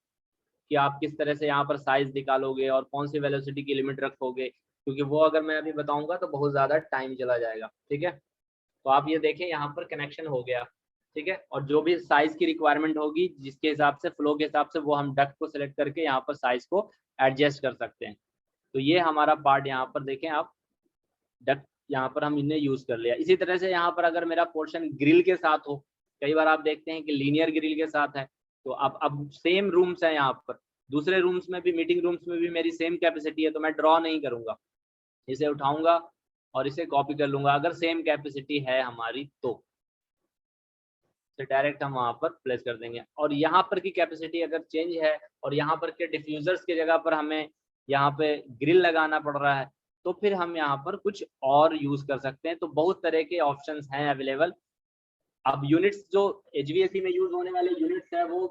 S2: कि आप किस तरह से यहाँ पर साइज निकालोगे और कौन सी वेलोसिटी की लिमिट रखोगे, क्योंकि वो अगर मैं अभी बताऊंगा तो बहुत ज़्यादा टाइम चला जाएगा। ठीक है, तो आप ये देखें यहाँ पर कनेक्शन हो गया। ठीक है, और जो भी साइज की रिक्वायरमेंट होगी जिसके हिसाब से फ्लो के हिसाब से वो हम डक्ट को सिलेक्ट करके यहाँ पर साइज को एडजस्ट कर सकते हैं। तो ये हमारा पार्ट यहाँ पर देखें आप, डक्ट यहाँ पर हम इन्हें यूज कर लिया। इसी तरह से यहाँ पर अगर मेरा पोर्शन ग्रिल के साथ हो, कई बार आप देखते हैं कि लीनियर ग्रिल के साथ है, तो अब सेम रूम्स है यहाँ पर, दूसरे रूम्स में भी, मीटिंग रूम्स में भी मेरी सेम कैपेसिटी है, तो मैं ड्रॉ नहीं करूंगा, इसे उठाऊंगा और इसे कॉपी कर लूंगा अगर सेम कैपेसिटी है हमारी तो डायरेक्ट हम वहां पर प्लेस कर देंगे। और यहाँ पर की कैपेसिटी अगर चेंज है और यहाँ पर के डिफ्यूजर्स की जगह पर हमें यहाँ पे ग्रिल लगाना पड़ रहा है, तो फिर हम यहाँ पर कुछ और यूज कर सकते हैं। तो बहुत तरह के ऑप्शंस हैं अवेलेबल। अब यूनिट्स जो HVAC में यूज होने वाले यूनिट्स है वो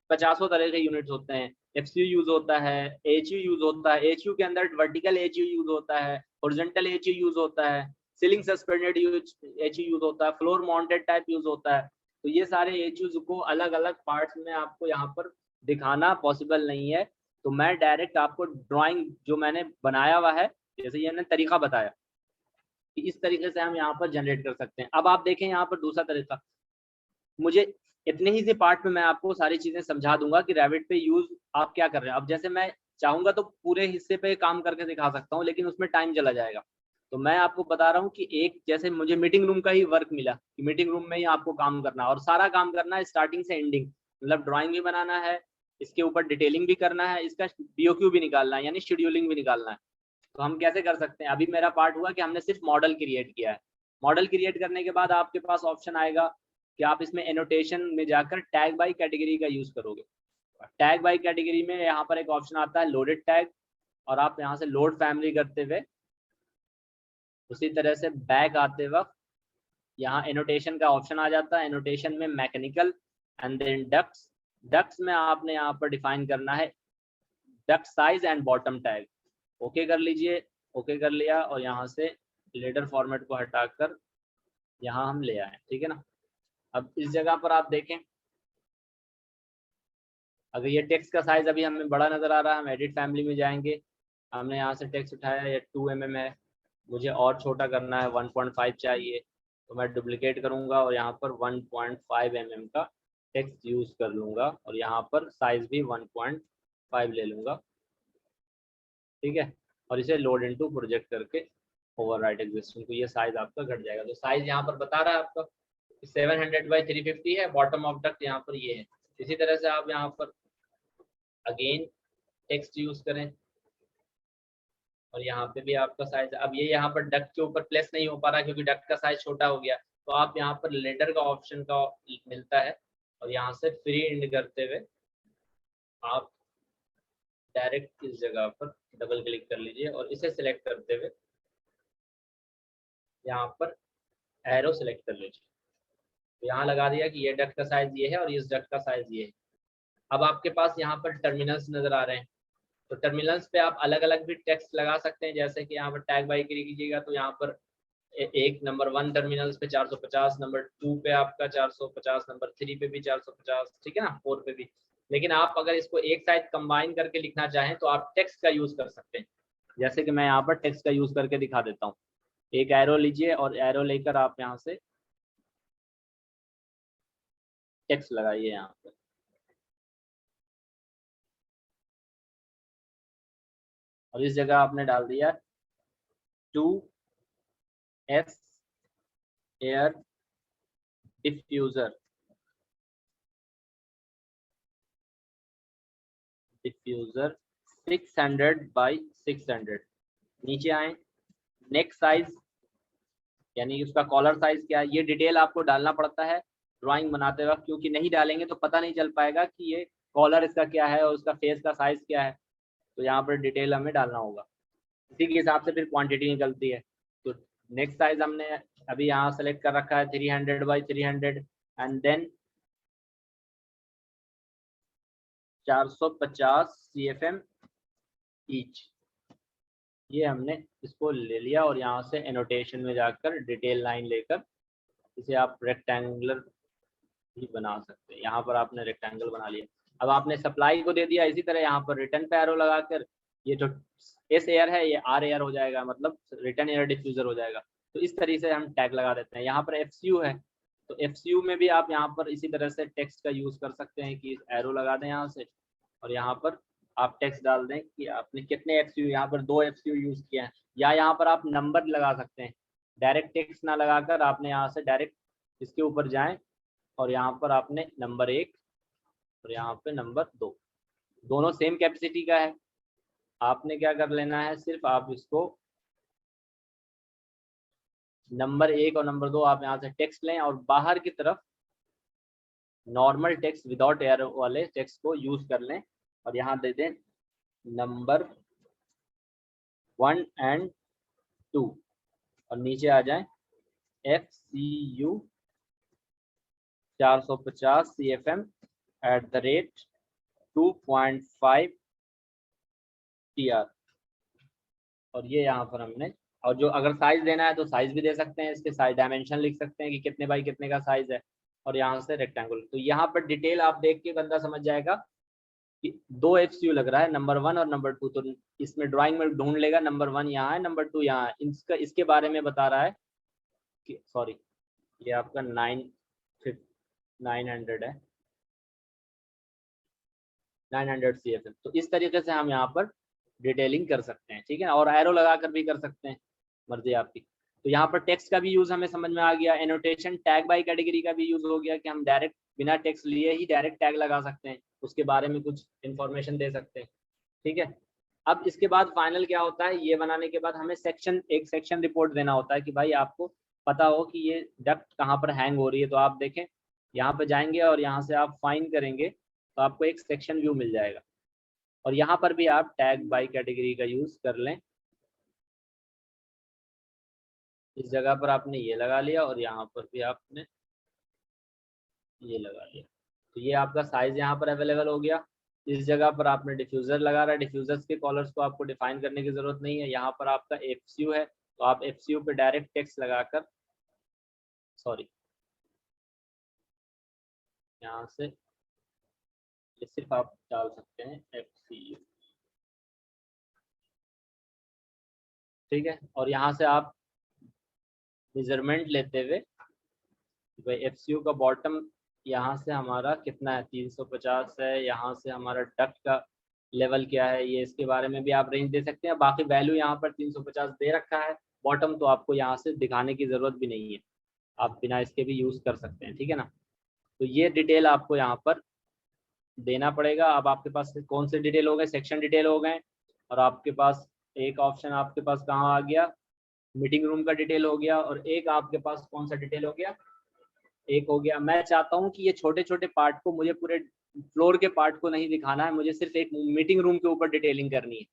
S2: 50 तरह के यूनिट्स होते हैं। FCU यूज होता है, HU यूज होता है, HU के अंदर वर्टिकल HU यूज होता है, हॉरिजॉन्टल HU यूज होता है, सीलिंग सस्पेंडेड HU यूज होता है, फ्लोर माउंटेड टाइप यूज होता है। तो ये सारे HUs को अलग अलग पार्ट्स में आपको यहाँ पर दिखाना पॉसिबल नहीं है, तो मैं डायरेक्ट आपको ड्राइंग जो मैंने बनाया हुआ है, जैसे ये मैंने तरीका बताया कि इस तरीके से हम यहाँ पर जनरेट कर सकते हैं। अब आप देखें यहाँ पर दूसरा तरीका, मुझे इतने ही से पार्ट में मैं आपको सारी चीजें समझा दूंगा कि रैविट पे यूज आप क्या कर रहे हैं। अब जैसे मैं चाहूंगा तो पूरे हिस्से पे काम करके दिखा सकता हूँ, लेकिन उसमें टाइम चला जाएगा। तो मैं आपको बता रहा हूँ कि एक जैसे मुझे मीटिंग रूम का ही वर्क मिला कि मीटिंग रूम में ही आपको काम करना है और सारा काम करना है स्टार्टिंग से एंडिंग, मतलब ड्राइंग भी बनाना है, इसके ऊपर डिटेलिंग भी करना है, इसका BOQ भी निकालना है, यानी शेड्यूलिंग भी निकालना है। तो हम कैसे कर सकते हैं, अभी मेरा पार्ट हुआ कि हमने सिर्फ मॉडल क्रिएट किया है। मॉडल क्रिएट करने के बाद आपके पास ऑप्शन आएगा कि आप इसमें एनोटेशन में जाकर टैग बाय कैटेगरी का यूज करोगे। टैग बाय कैटेगरी में यहाँ पर एक ऑप्शन आता है लोडेड टैग, और आप यहाँ से लोड फैमिली करते हुए उसी तरह से बैक आते वक्त यहाँ एनोटेशन का ऑप्शन आ जाता है। एनोटेशन में mechanical and then ducts, ducts में आपने यहाँ पर डिफाइन करना है duct size and bottom tag. Okay कर लीजिए, ओके कर लिया, और यहाँ से लेडर फॉर्मेट को हटाकर यहाँ हम ले आए। ठीक है ना, अब इस जगह पर आप देखें, अगर ये टेक्स्ट का साइज अभी हमें बड़ा नजर आ रहा है, हम एडिट फैमिली में जाएंगे, हमने यहाँ से टेक्स्ट उठाया, ये 2 mm है, मुझे और छोटा करना है, 1.5 चाहिए, तो मैं डुप्लीकेट करूंगा और यहाँ पर 1.5 mm का टेक्स्ट यूज कर लूंगा और यहाँ पर साइज भी 1.5 ले लूंगा। ठीक है, और इसे लोड इनटू प्रोजेक्ट करके ओवरराइट एग्जिस्टिंग, तो ये साइज आपका घट जाएगा। तो साइज यहाँ पर बता रहा है आपका 700 बाई 350 है, बॉटम ऑफ डक्ट यहाँ पर ये है। इसी तरह से आप यहाँ पर अगेन टेक्स्ट यूज करें और यहाँ पे भी आपका साइज, अब ये यहाँ पर डक्ट के ऊपर प्लेस नहीं हो पा रहा क्योंकि डक्ट का साइज छोटा हो गया, तो आप यहाँ पर लेटर का ऑप्शन का मिलता है और यहाँ से फ्री इंड करते हुए आप डायरेक्ट इस जगह पर डबल क्लिक कर लीजिए और इसे सिलेक्ट करते हुए यहाँ पर एरो सिलेक्ट कर लीजिए। तो यहाँ लगा दिया कि ये डक्ट का साइज ये है और इस डक्ट का साइज ये है। अब आपके पास यहाँ पर टर्मिनल्स नजर आ रहे हैं, तो टर्मिनल्स पे आप अलग अलग भी टेक्स्ट लगा सकते हैं, जैसे कि यहाँ पर टैग बाई कीजिएगा तो यहाँ पर एक नंबर 1 टर्मिनल्स पे 450, नंबर 2 पे आपका 450, नंबर 3 पे भी 450, ठीक है ना, 4 पे भी। लेकिन आप अगर इसको एक साथ कंबाइन करके लिखना चाहें तो आप टेक्स्ट का यूज कर सकते हैं। जैसे कि मैं यहाँ पर टेक्स्ट का यूज करके दिखा देता हूँ। एक एरो लीजिए और एरो लेकर आप यहाँ से टेक्स्ट लगाइए यहाँ पर। और इस जगह आपने डाल दिया 2S air diffuser. Diffuser 600 by 600। नीचे आए, नेक साइज यानी उसका कॉलर साइज क्या है, ये डिटेल आपको डालना पड़ता है ड्राइंग बनाते वक्त, क्योंकि नहीं डालेंगे तो पता नहीं चल पाएगा कि ये कॉलर इसका क्या है और उसका फेस का साइज क्या है। तो यहाँ पर डिटेल हमें डालना होगा, इसी के हिसाब से फिर क्वांटिटी निकलती है। तो नेक्स्ट साइज हमने अभी यहाँ सेलेक्ट कर रखा है 300 by 300 and then 450 CFM each. ये हमने इसको ले लिया और यहाँ से एनोटेशन में जाकर डिटेल लाइन लेकर इसे आप रेक्टेंगुलर भी बना सकते हैं। यहाँ पर आपने रेक्टेंगल बना लिया। अब आपने सप्लाई को दे दिया, इसी तरह यहाँ पर रिटर्न पे एरो लगाकर ये जो एस एयर है ये आर एयर हो जाएगा, मतलब रिटर्न एयर डिफ्यूजर हो जाएगा। तो इस तरीके से हम टैग लगा देते हैं। यहाँ पर FCU है, तो FCU में भी आप यहाँ पर इसी तरह से टेक्स्ट का यूज कर सकते हैं कि एरो लगा दें यहाँ से और यहाँ पर आप टेक्स्ट डाल दें कि आपने कितने FCU, यहाँ पर 2 FCU यूज किए हैं। या यहाँ पर आप नंबर लगा सकते हैं, डायरेक्ट टेक्स्ट ना लगाकर आपने यहाँ से डायरेक्ट इसके ऊपर जाएं और यहाँ पर आपने नंबर 1 और यहाँ पे नंबर 2, दोनों सेम कैपेसिटी का है। आपने क्या कर लेना है, सिर्फ आप इसको नंबर 1 और नंबर 2 आप यहाँ से टेक्स्ट लें और बाहर की तरफ नॉर्मल टेक्स्ट विदाउट एरो वाले टेक्स्ट को यूज कर लें और यहाँ दे दें नंबर 1 एंड 2 और नीचे आ जाएं FCU 450 CFM @ 2.5 TR। और ये यहाँ पर हमने, और जो अगर साइज देना है तो साइज भी दे सकते हैं, इसके साइज डायमेंशन लिख सकते हैं कि कितने बाई कितने का साइज है और यहाँ से रेक्टेंगल। तो यहाँ पर डिटेल आप देख के बंदा समझ जाएगा कि 2 FCU लग रहा है, नंबर 1 और नंबर 2। तो इसमें ड्राइंग में ढूंढ लेगा नंबर 1 यहाँ है, नंबर 2 यहाँ है। इसका इसके बारे में बता रहा है कि सॉरी ये आपका 900 है, 900 CFM। तो इस तरीके से हम यहाँ पर डिटेलिंग कर सकते हैं, ठीक है। और एरो लगाकर भी कर सकते हैं, मर्जी आपकी। तो यहाँ पर टेक्स्ट का भी यूज हमें समझ में आ गया, एनोटेशन टैग बाय कैटेगरी का भी यूज हो गया कि हम डायरेक्ट बिना टेक्स्ट लिए ही डायरेक्ट टैग लगा सकते हैं, उसके बारे में कुछ इंफॉर्मेशन दे सकते हैं, ठीक है। अब इसके बाद फाइनल क्या होता है, ये बनाने के बाद हमें एक सेक्शन रिपोर्ट देना होता है कि भाई आपको पता हो कि ये डक्ट कहाँ पर हैंग हो रही है। तो आप देखें यहाँ पर जाएंगे और यहाँ से आप फाइन करेंगे तो आपको एक सेक्शन व्यू मिल जाएगा और यहाँ पर भी आप टैग बाय कैटेगरी का यूज कर लें। इस जगह पर आपने ये लगा लिया और यहाँ पर भी आपने ये लगा लिया। तो ये आपका साइज यहाँ पर अवेलेबल हो गया। इस जगह पर आपने डिफ्यूजर लगा रहा है, डिफ्यूजर्स के कॉलर्स को आपको डिफाइन करने की जरूरत नहीं है। यहाँ पर आपका FCU है तो आप FCU पे डायरेक्ट टेक्स्ट लगाकर, सॉरी यहाँ से ये सिर्फ आप डाल सकते हैं FCU, ठीक है। और यहाँ से आप मेजरमेंट लेते हुए भाई FCU का बॉटम यहाँ से हमारा कितना है, 350 है। यहाँ से हमारा डक्ट का लेवल क्या है, ये इसके बारे में भी आप रेंज दे सकते हैं। बाकी वैल्यू यहाँ पर 350 दे रखा है बॉटम, तो आपको यहाँ से दिखाने की ज़रूरत भी नहीं है, आप बिना इसके भी यूज़ कर सकते हैं, ठीक है ना। तो ये डिटेल आपको यहाँ पर देना पड़ेगा। अब आपके पास कौन से डिटेल हो गए, सेक्शन डिटेल हो गए, और आपके पास एक ऑप्शन आपके पास कहाँ आ गया, मीटिंग रूम का डिटेल हो गया, और एक आपके पास कौन सा डिटेल हो गया, एक हो गया। मैं चाहता हूँ कि ये छोटे छोटे पार्ट को, मुझे पूरे फ्लोर के पार्ट को नहीं दिखाना है, मुझे सिर्फ एक मीटिंग रूम के ऊपर डिटेलिंग करनी है।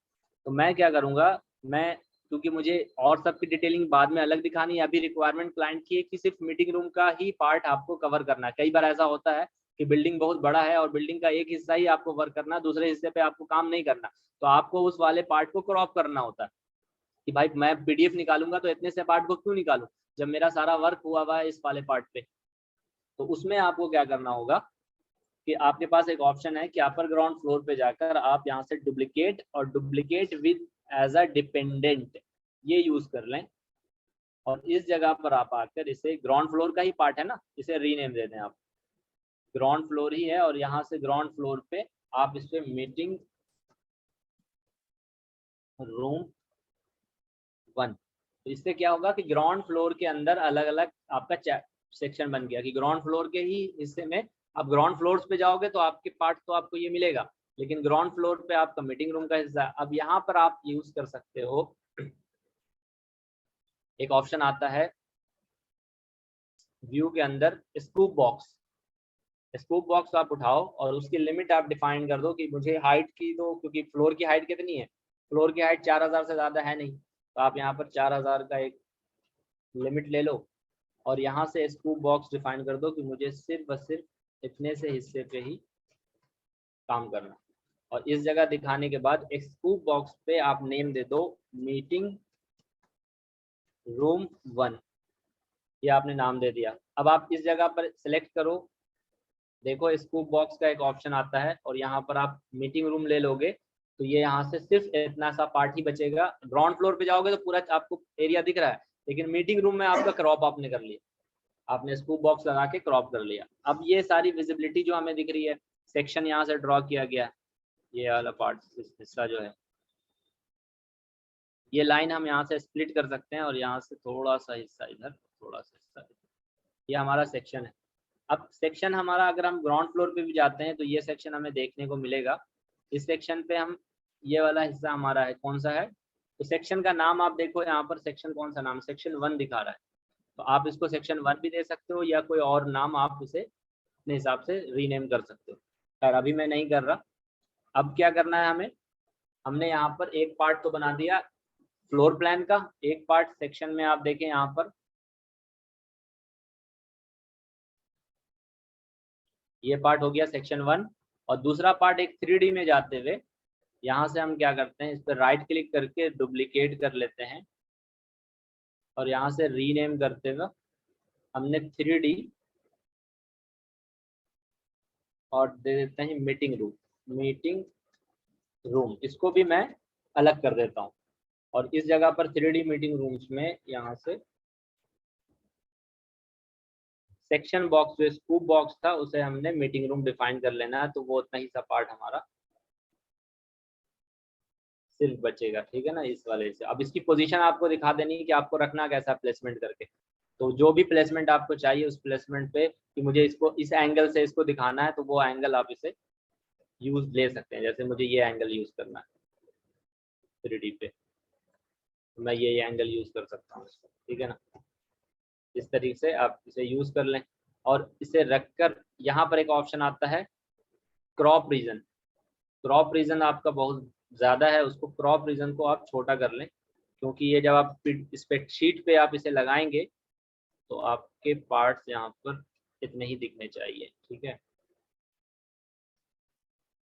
S2: तो मैं क्या करूँगा, मैं क्योंकि मुझे और सबकी डिटेलिंग बाद में अलग दिखानी है, अभी रिक्वायरमेंट क्लाइंट की है कि सिर्फ मीटिंग रूम का ही पार्ट आपको कवर करना है। कई बार ऐसा होता है कि बिल्डिंग बहुत बड़ा है और बिल्डिंग का एक हिस्सा ही आपको वर्क करना है, दूसरे हिस्से पे आपको काम नहीं करना, तो आपको उस वाले पार्ट को क्रॉप करना होता है कि भाई मैं PDF निकालूंगा तो इतने से पार्ट को क्यों निकालूं जब मेरा सारा वर्क हुआ है इस वाले पार्ट पे। तो उसमें आपको क्या करना होगा कि आपके पास एक ऑप्शन है कि अपर ग्राउंड फ्लोर पे जाकर आप यहाँ से डुप्लीकेट और duplicate with as a dependent ये यूज कर लें, और इस जगह पर आप आकर इसे ग्राउंड फ्लोर का ही पार्ट है ना, इसे रीनेम दे दें आप, ग्राउंड फ्लोर ही है, और यहाँ से ग्राउंड फ्लोर पे आप इस पे मीटिंग रूम 1। तो इससे क्या होगा कि ग्राउंड फ्लोर के अंदर अलग अलग आपका सेक्शन बन गया कि ग्राउंड फ्लोर के ही हिस्से में आप ग्राउंड फ्लोर्स पे जाओगे तो आपके पार्ट तो आपको ये मिलेगा, लेकिन ग्राउंड फ्लोर पे आपका मीटिंग रूम का हिस्सा है। अब यहाँ पर आप यूज कर सकते हो, एक ऑप्शन आता है व्यू के अंदर स्कूप बॉक्स। स्कूप बॉक्स आप उठाओ और उसकी लिमिट आप डिफाइन कर दो कि मुझे हाइट की दो, क्योंकि फ्लोर की हाइट कितनी है, फ्लोर की हाइट 4000 से ज़्यादा है नहीं, तो आप यहाँ पर 4000 का एक लिमिट ले लो, और यहाँ से स्कूप बॉक्स डिफाइन कर दो कि मुझे सिर्फ व सिर्फ इतने से हिस्से पे ही काम करना। और इस जगह दिखाने के बाद एक स्कूप बॉक्स पे आप नेम दे दो मीटिंग रूम 1, ये आपने नाम दे दिया। अब आप इस जगह पर सिलेक्ट करो, देखो स्कूप बॉक्स का एक ऑप्शन आता है, और यहाँ पर आप मीटिंग रूम ले लोगे तो ये यहाँ से सिर्फ इतना सा पार्ट ही बचेगा। ग्राउंड फ्लोर पे जाओगे तो पूरा आपको एरिया दिख रहा है, लेकिन मीटिंग रूम में आपका क्रॉप आपने कर लिया, आपने स्कूप बॉक्स लगा के क्रॉप कर लिया। अब ये सारी विजिबिलिटी जो हमें दिख रही है, सेक्शन यहाँ से ड्रॉ किया गया है, ये वाला पार्ट हिस्सा जो है, ये लाइन हम यहाँ से स्प्लिट कर सकते हैं, और यहाँ से थोड़ा सा हिस्सा इधर, थोड़ा सा हिस्सा इधर, ये हमारा सेक्शन है। अब सेक्शन हमारा, अगर हम ग्राउंड फ्लोर पे भी जाते हैं तो ये सेक्शन हमें देखने को मिलेगा। इस सेक्शन पे हम, ये वाला हिस्सा हमारा है, कौन सा है, तो सेक्शन का नाम आप देखो यहाँ पर, सेक्शन कौन सा नाम, सेक्शन 1 दिखा रहा है, तो आप इसको सेक्शन 1 भी दे सकते हो, या कोई और नाम आप इसे अपने हिसाब से रीनेम कर सकते हो। खैर अभी मैं नहीं कर रहा। अब क्या करना है हमें, हमने यहाँ पर एक पार्ट तो बना दिया फ्लोर प्लान का, एक पार्ट सेक्शन में आप देखें यहाँ पर ये पार्ट हो गया सेक्शन 1, और दूसरा पार्ट एक 3D में जाते हुए यहाँ से हम क्या करते हैं, इस पर राइट क्लिक करके डुप्लीकेट कर लेते हैं, और यहाँ से रीनेम करते हुए हमने 3D और दे देते हैं मीटिंग रूम, इसको भी मैं अलग कर देता हूँ, और इस जगह पर 3D मीटिंग रूम्स में यहाँ से सेक्शन बॉक्स जो स्कूप बॉक्स था उसे हमने मीटिंग रूम डिफाइन कर लेना है, तो वो उतना ही सा पार्ट हमारा सिर्फ बचेगा, ठीक है ना, इस वाले से। अब इसकी पोजीशन आपको दिखा देनी है कि आपको रखना कैसा प्लेसमेंट करके, तो जो भी प्लेसमेंट आपको चाहिए उस प्लेसमेंट पे कि मुझे इसको इस एंगल से इसको दिखाना है, तो वो एंगल आप इसे यूज ले सकते हैं। जैसे मुझे ये एंगल यूज करना है 3D पे, तो मैं ये एंगल यूज कर सकता हूँ, ठीक है ना, इस तरीके से आप इसे यूज कर लें। और इसे रखकर यहाँ पर एक ऑप्शन आता है क्रॉप रीजन। क्रॉप रीजन आपका बहुत ज़्यादा है, उसको क्रॉप रीजन को आप छोटा कर लें, क्योंकि ये जब आप इस पे शीट पे आप इसे लगाएंगे तो आपके पार्ट्स यहाँ पर इतने ही दिखने चाहिए, ठीक है,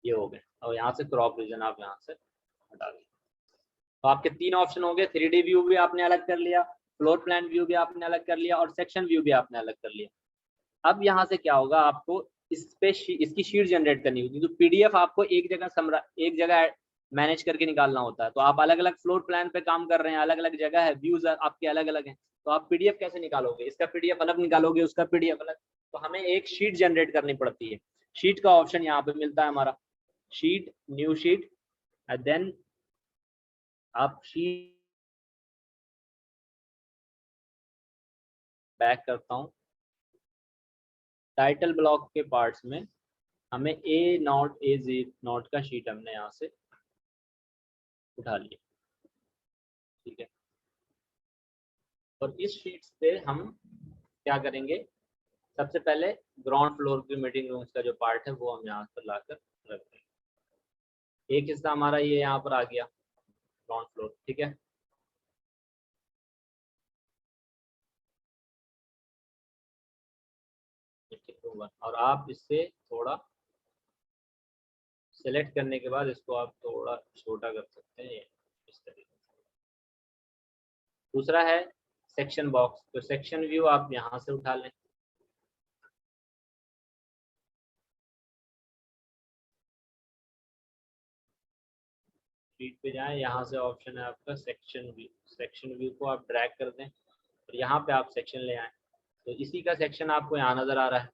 S2: ये हो गए। और यहाँ से क्रॉप रीजन आप यहाँ से हटा दें, तो आपके 3 ऑप्शन हो गए, 3D व्यू भी आपने अलग कर लिया, फ्लोर प्लान व्यू भी आपने अलग कर लिया, और सेक्शन व्यू भी आपने अलग कर लिया। अब यहाँ से क्या होगा, आपको इस पे इसकी शीट जनरेट करनी होगी, तो PDF आपको एक जगह मैनेज करके निकालना होता है। तो आप अलग अलग फ्लोर प्लान पे काम कर रहे हैं, अलग अलग जगह है, व्यूज आपके अलग अलग हैं, तो आप PDF कैसे निकालोगे, इसका PDF अलग निकालोगे, उसका PDF अलग, तो हमें एक शीट जनरेट करनी पड़ती है। शीट का ऑप्शन यहाँ पे मिलता है हमारा, sheet, new sheet, and then आप शीट बैक करता हूँ, टाइटल ब्लॉक के पार्ट्स में हमें A0 का शीट हमने यहाँ से उठा लिया, ठीक है। और इस शीट से हम क्या करेंगे, सबसे पहले ग्राउंड फ्लोर की मीटिंग रूम्स का जो पार्ट है वो हम यहाँ पर लाकर रख देंगे। एक हिस्सा हमारा ये यहाँ पर आ गया ग्राउंड फ्लोर, ठीक है। और आप इससे थोड़ा सेलेक्ट करने के बाद इसको आप थोड़ा छोटा कर सकते हैं इस तरीके से। दूसरा है सेक्शन बॉक्स, तो सेक्शन व्यू आप यहाँ से उठा लें, शीट पे जाएं, यहाँ से ऑप्शन है आपका सेक्शन व्यू। सेक्शन व्यू को आप ड्रैग कर दें और यहाँ पे आप सेक्शन ले आए, तो इसी का सेक्शन आपको यहाँ नजर आ रहा है।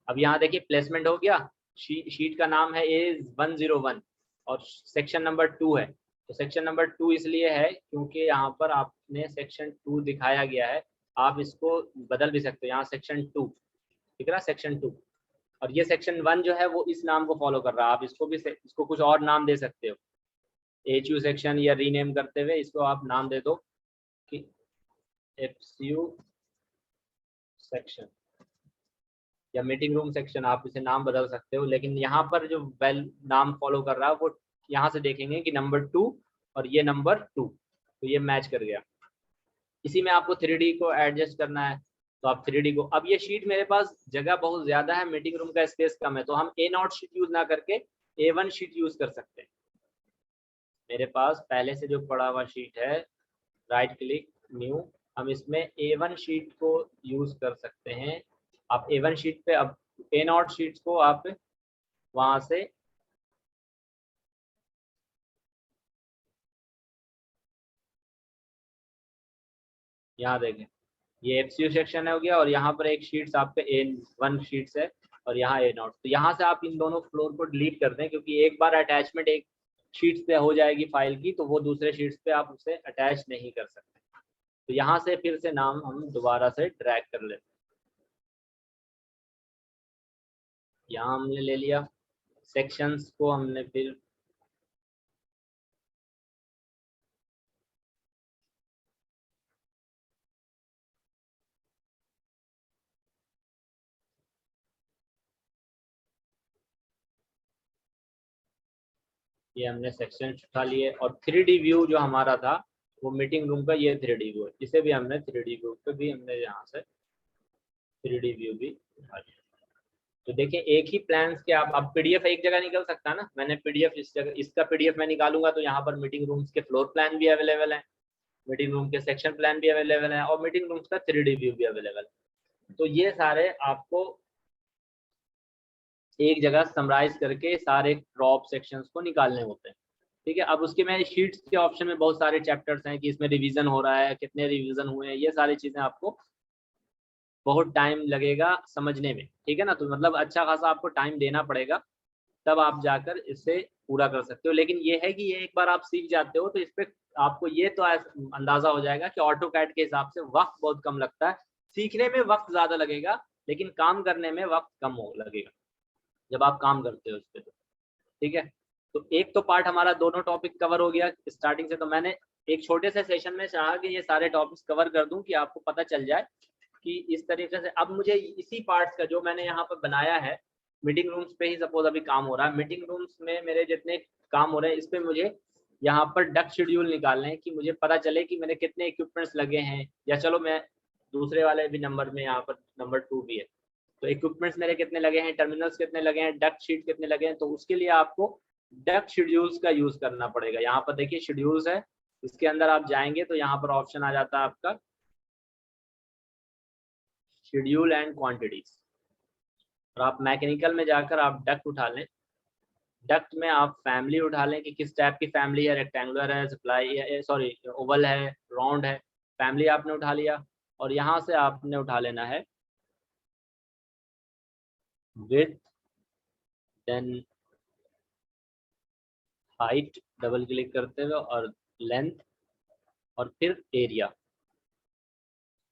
S2: अब यहाँ देखिए प्लेसमेंट हो गया, शीट का नाम है A101 और सेक्शन नंबर 2 है। तो सेक्शन नंबर 2 इसलिए है क्योंकि यहाँ पर आपने सेक्शन 2 दिखाया गया है, आप इसको बदल भी सकते हो, यहाँ सेक्शन 2 ठीक है ना, सेक्शन 2। और ये सेक्शन 1 जो है वो इस नाम को फॉलो कर रहा है, आप इसको भी इसको कुछ और नाम दे सकते हो, HU सेक्शन, या रीनेम करते हुए इसको आप नाम दे दो कि FCU सेक्शन या मीटिंग रूम सेक्शन, आप इसे नाम बदल सकते हो। लेकिन यहाँ पर जो वेल नाम फॉलो कर रहा है वो यहाँ से देखेंगे कि नंबर 2 और ये नंबर 2, तो ये मैच कर गया। इसी में आपको 3D को एडजस्ट करना है, तो आप 3D को, अब ये शीट मेरे पास जगह बहुत ज्यादा है, मीटिंग रूम का स्पेस कम है, तो हम A0 शीट यूज ना करके A1 शीट यूज कर सकते हैं। मेरे पास पहले से जो पड़ा हुआ शीट है, राइट क्लिक न्यू, हम इसमें A1 शीट को यूज कर सकते हैं। आप A1 शीट पे, अब A0 शीट को आप वहां से यहाँ देखें, ये FCU सेक्शन हो गया और यहाँ पर एक शीट्स आपके A1 शीट्स है और यहाँ A0। तो यहाँ से आप इन दोनों फ्लोर को डिलीट कर दें, क्योंकि एक बार अटैचमेंट एक शीट्स पे हो जाएगी फाइल की, तो वो दूसरे शीट्स पे आप उसे अटैच नहीं कर सकते। तो यहाँ से फिर से नाम हम दोबारा से ड्रैग कर लेते हैं, यहाँ हमने ले लिया, सेक्शंस को हमने फिर ये हमने सेक्शन उठा लिए, और 3D व्यू जो हमारा था वो मीटिंग रूम का ये 3D व्यू है, इसे भी हमने 3D व्यू पे भी हमने यहाँ से 3D व्यू भी उठा लिया। तो देखिए एक ही प्लान्स के आप, अब PDF एक जगह निकल सकता है ना, मैंने PDF इस जगह, इसका PDF मैं निकालूंगा तो यहाँ पर मीटिंग रूम्स के फ्लोर प्लान भी अवेलेबल है, मीटिंग रूम के सेक्शन प्लान भी अवेलेबल है, और मीटिंग रूम्स का 3D व्यू भी अवेलेबल है। तो ये सारे आपको एक जगह समराइज करके सारे क्रॉप सेक्शंस को निकालने होते हैं, ठीक है। अब उसके में शीट्स के ऑप्शन में बहुत सारे चैप्टर्स हैं कि इसमें रिवीजन हो रहा है, कितने रिवीजन हुए हैं, ये सारी चीजें आपको बहुत टाइम लगेगा समझने में, ठीक है ना। तो मतलब अच्छा खासा आपको टाइम देना पड़ेगा, तब आप जाकर इससे पूरा कर सकते हो। लेकिन ये है कि ये एक बार आप सीख जाते हो तो इस पे आपको ये तो अंदाजा हो जाएगा कि ऑटोकैड के हिसाब से वक्त बहुत कम लगता है, सीखने में वक्त ज्यादा लगेगा लेकिन काम करने में वक्त कम हो लगेगा जब आप काम करते हो उस पर, तो ठीक है। तो एक तो पार्ट हमारा दोनों टॉपिक कवर हो गया स्टार्टिंग से, तो मैंने एक छोटे से सेशन में चाहा कि ये सारे टॉपिक्स कवर कर दूं कि आपको पता चल जाए कि इस तरीके से। अब मुझे इसी पार्ट्स का जो मैंने यहाँ पर बनाया है, मीटिंग रूम्स पे ही सपोज अभी काम हो रहा है, मीटिंग रूम्स में मेरे जितने काम हो रहे हैं इस पे मुझे यहाँ पर डक शेड्यूल निकालने हैं कि मुझे पता चले कि मेरे कितने इक्विपमेंट्स लगे हैं, या चलो मैं दूसरे वाले भी नंबर में, यहाँ पर नंबर 2 भी है, तो इक्विपमेंट्स मेरे कितने लगे हैं, टर्मिनल्स कितने लगे हैं, डक शीट कितने लगे हैं, तो उसके लिए आपको डक शेड्यूल्स का यूज करना पड़ेगा। यहाँ पर देखिए शेड्यूल्स है, इसके अंदर आप जाएंगे तो यहाँ पर ऑप्शन आ जाता है आपका शेड्यूल एंड क्वांटिटीज, और आप मैकेनिकल में जाकर आप डक्ट उठा लें, डक्ट में आप फैमिली उठा लें कि किस टाइप की फैमिली है, रेक्टेंगुलर है, सप्लाई सॉरी ओवल है, राउंड है, फैमिली आपने उठा लिया। और यहाँ से आपने उठा लेना है width, then height double click करते हुए, और लेंथ, और फिर एरिया।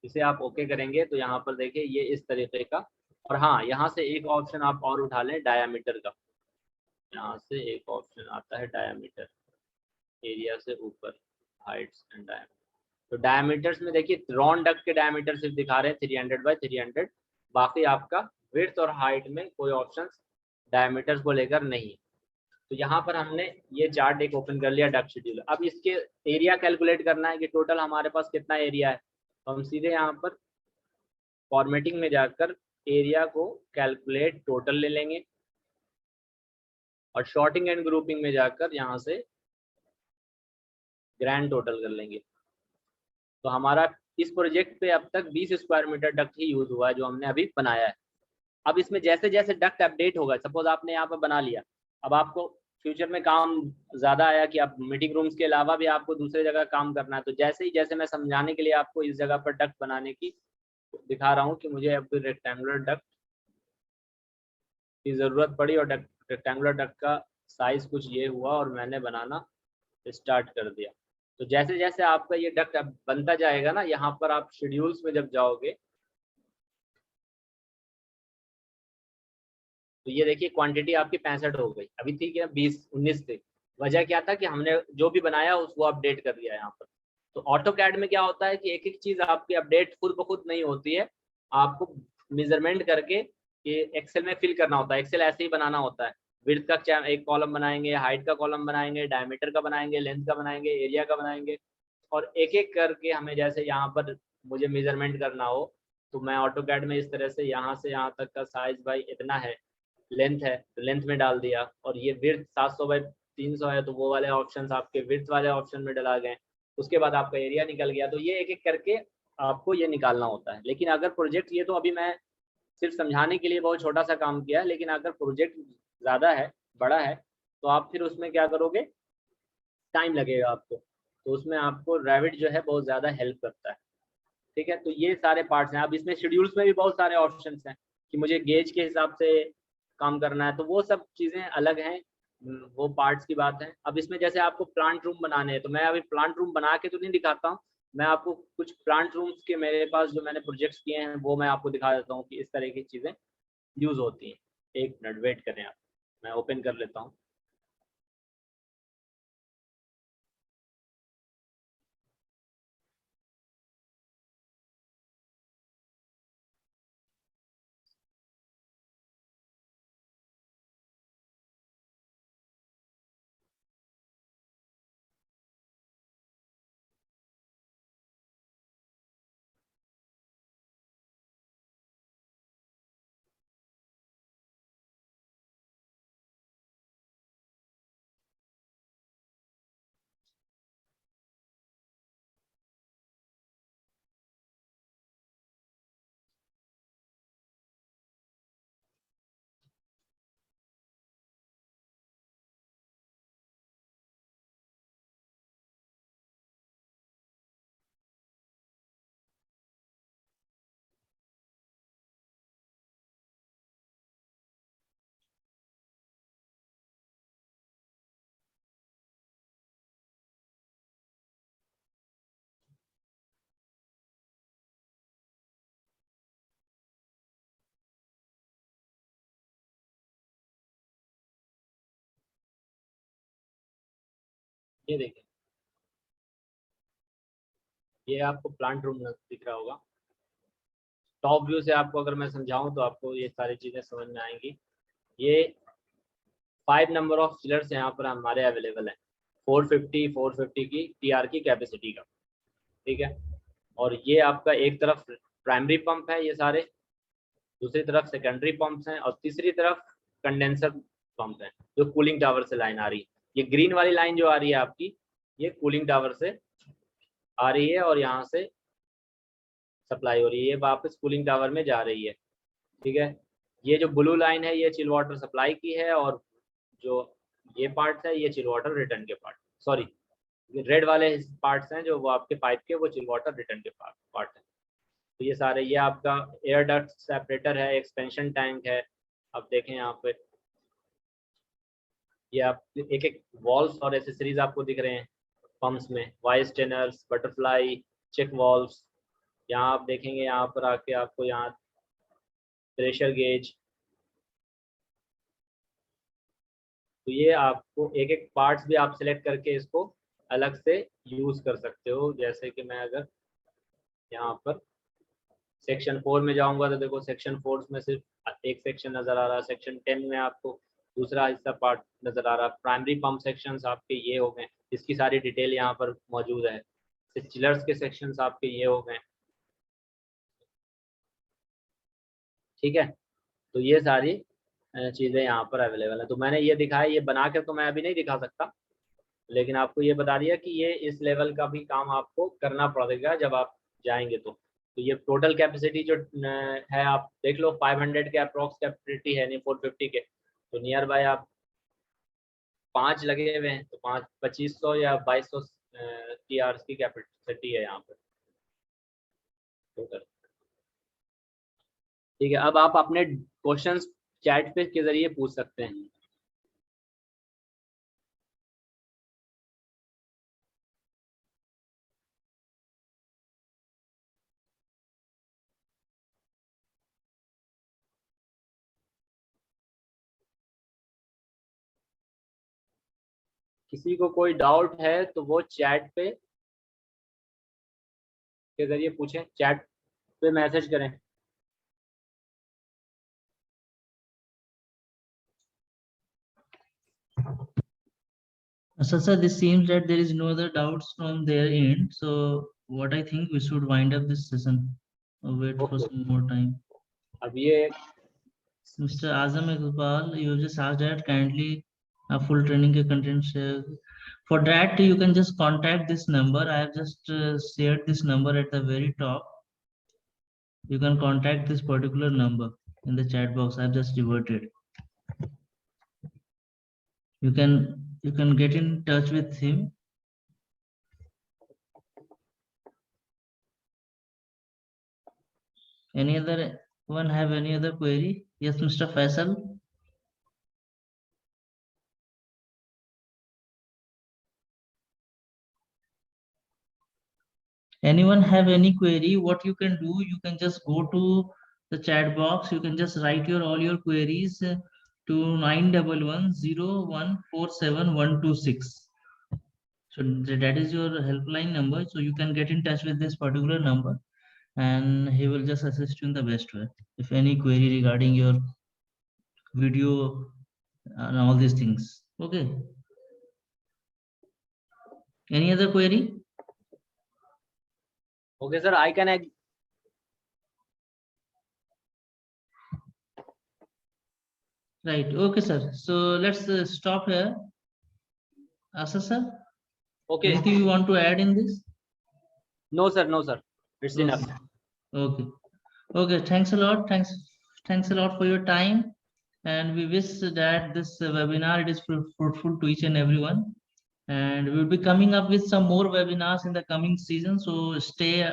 S2: इसे आप ओके करेंगे तो यहाँ पर देखिए ये इस तरीके का। और हाँ, यहाँ से एक ऑप्शन आप और उठा लें डायामीटर का, यहाँ से एक ऑप्शन आता है डायामीटर, एरिया से ऊपर हाइट्स एंड डायामीटर। तो डायमीटर्स में देखिए रॉन डक्ट के डायमीटर सिर्फ दिखा रहे हैं 300 बाय 300, बाकी आपका विड्थ और हाइट में कोई ऑप्शन डायमीटर्स को लेकर नहीं है। तो यहाँ पर हमने ये चार्ट एक ओपन कर लिया डक्ट शेड्यूल। अब इसके एरिया कैलकुलेट करना है कि टोटल हमारे पास कितना एरिया है, तो हम सीधे यहाँ पर फॉर्मेटिंग में जाकर एरिया को कैलकुलेट टोटल ले लेंगे, और शॉर्टिंग एंड ग्रुपिंग में जाकर यहाँ से ग्रैंड टोटल कर लेंगे। तो हमारा इस प्रोजेक्ट पे अब तक 20 स्क्वायर मीटर डक्ट ही यूज हुआ है जो हमने अभी बनाया है। अब इसमें जैसे जैसे डक्ट अपडेट होगा, सपोज आपने यहाँ पर बना लिया, अब आपको फ्यूचर में काम ज़्यादा आया कि आप मीटिंग रूम्स के अलावा भी आपको दूसरे जगह काम करना है, तो जैसे मैं समझाने के लिए आपको इस जगह पर डक्ट बनाने की दिखा रहा हूँ कि मुझे अब रेक्टेंगुलर डक्ट की ज़रूरत पड़ी और रेक्टेंगुलर डक्ट का साइज़ कुछ ये हुआ और मैंने बनाना स्टार्ट कर दिया। तो जैसे जैसे आपका ये डक्ट अब बनता जाएगा ना, यहाँ पर आप शेड्यूल्स में जब जाओगे तो ये देखिए क्वांटिटी आपकी 65 हो गई, अभी थी क्या 20-19 थी। वजह क्या था कि हमने जो भी बनाया उसको अपडेट कर दिया यहाँ पर। तो ऑटो कैड में क्या होता है कि एक एक चीज़ आपकी अपडेट खुद ब खुद नहीं होती है, आपको मेजरमेंट करके ये एक्सेल में फिल करना होता है। एक्सेल ऐसे ही बनाना होता है, विड्थ का एक कॉलम बनाएंगे, हाइट का कॉलम बनाएंगे, डायमीटर का बनाएंगे, लेंथ का बनाएंगे, एरिया का बनाएंगे, और एक एक करके हमें जैसे यहाँ पर मुझे मेजरमेंट करना हो तो मैं ऑटो कैड में इस तरह से यहाँ से यहाँ तक का साइज भाई इतना है, लेंथ है तो लेंथ में डाल दिया, और ये विड्थ 700 बाई 300 है तो वो वाले ऑप्शंस आपके विड्थ वाले ऑप्शन में डला गए। उसके बाद आपका एरिया निकल गया। तो ये एक एक करके आपको ये निकालना होता है। लेकिन अगर प्रोजेक्ट, ये तो अभी मैं सिर्फ समझाने के लिए बहुत छोटा सा काम किया है, लेकिन अगर प्रोजेक्ट ज़्यादा है, बड़ा है, तो आप फिर उसमें क्या करोगे, टाइम लगेगा आपको, तो उसमें आपको रेविट जो है बहुत ज़्यादा हेल्प करता है। ठीक है, तो ये सारे पार्ट्स हैं। अब इसमें शेड्यूल्स में भी बहुत सारे ऑप्शंस हैं कि मुझे गेज के हिसाब से काम करना है, तो वो सब चीज़ें अलग हैं, वो पार्ट्स की बात है। अब इसमें जैसे आपको प्लांट रूम बनाने हैं, तो मैं अभी प्लांट रूम बना के तो नहीं दिखाता हूँ, मैं आपको कुछ प्लांट रूम्स के मेरे पास जो मैंने प्रोजेक्ट्स किए हैं वो मैं आपको दिखा देता हूँ कि इस तरह की चीज़ें यूज़ होती हैं। एक मिनट वेट करें आप, मैं ओपन कर लेता हूँ। ये देखिए, ये आपको प्लांट रूम दिख रहा होगा। टॉप व्यू से आपको अगर मैं समझाऊं तो आपको ये सारी चीज़ें समझ में आएंगी। ये 5 नंबर ऑफ चिलर्स यहाँ पर हमारे अवेलेबल हैं, 450 की टीआर की कैपेसिटी का। ठीक है, और ये आपका एक तरफ प्राइमरी पंप है ये सारे, दूसरी तरफ सेकेंडरी पंप्स हैं, और तीसरी तरफ कंडेंसर पंप है जो कूलिंग टावर से लाइन आ रही है। ये ग्रीन वाली लाइन जो आ रही है आपकी, ये कूलिंग टावर से आ रही है और यहाँ से सप्लाई हो रही है, ये वापस कूलिंग टावर में जा रही है। ठीक है, ये जो ब्लू लाइन है ये चिल वाटर सप्लाई की है, और जो ये पार्ट्स है ये चिल वाटर रिटर्न के पार्ट, सॉरी रेड वाले पार्ट्स हैं जो वो आपके पाइप के, वो चिल वाटर रिटर्न के पार्ट है। तो ये सारे, ये आपका एयर डक्ट सेपरेटर है, एक्सपेंशन टैंक है। अब देखें यहाँ पे, ये आप एक एक वॉल्व्स और एसेसरीज आपको दिख रहे हैं पंप्स में, वाइस टेनर्स, बटरफ्लाई, चेक वॉल्व्स। यहाँ आप देखेंगे, यहाँ पर आके आपको यहाँ प्रेशर गेज। तो ये आपको एक एक पार्ट्स भी आप सिलेक्ट करके इसको अलग से यूज़ कर सकते हो। जैसे कि मैं अगर यहाँ पर सेक्शन 4 में जाऊंगा तो देखो सेक्शन 4 में सिर्फ एक सेक्शन नज़र आ रहा है, सेक्शन 10 में आपको दूसरा हिस्सा पार्ट नज़र आ रहा है। प्राइमरी पंप सेक्शंस आपके ये हो गए, इसकी सारी डिटेल यहाँ पर मौजूद है। चिलर्स के सेक्शंस आपके ये हो गए। ठीक है, तो ये सारी चीज़ें यहाँ पर अवेलेबल है। तो मैंने ये दिखाया, ये बना के तो मैं अभी नहीं दिखा सकता, लेकिन आपको ये बता दिया कि ये इस लेवल का भी काम आपको करना पड़ेगा जब आप जाएंगे। तो ये टोटल कैपेसिटी जो है आप देख लो, 500 के अप्रॉक्स कैपेसिटी है, नहीं 450 के, तो नियर बाय आप 5 लगे हुए हैं तो 2500 या 2200 TRs की कैपेसिटी है यहाँ पर टोटल। ठीक है, अब आप अपने क्वेश्चंस चैट पे के जरिए पूछ सकते हैं। किसी को कोई डाउट है तो वो चैट पे के जरिए पूछें, चैट पे मैसेज करें।
S1: So, sir, this seems that there is no other doubts from their end. So, what I think we should wind up this session. Wait for some more time.
S2: अब ये
S1: Mr. Azam Iqbal, you just asked that kindly full training के content share. For that, you can just contact this number. I have just shared this number at the very top. You can contact this particular number in the chat box. I have just reverted. You can get in touch with him. Any other one have any other query? Yes, Mr. Faisal. Anyone have any query? What you can do, you can just go to the chat box. You can just write all your queries to 9110147126. So that is your helpline number. So you can get in touch with this particular number, and he will just assist you in the best way. If any query regarding your video and all these things. Okay. Any other query?
S2: Okay, sir, I can
S1: Right. Okay, sir. So let's stop here. Asa, sir.
S2: Okay.
S1: Anything you want to add in this?
S2: No, sir. No, sir. It's enough.
S1: Okay. Okay. Thanks a lot. Thanks a lot for your time. And we wish that this webinar it is fruitful to each and everyone. And we'll be coming up with some more webinars in the coming season. So stay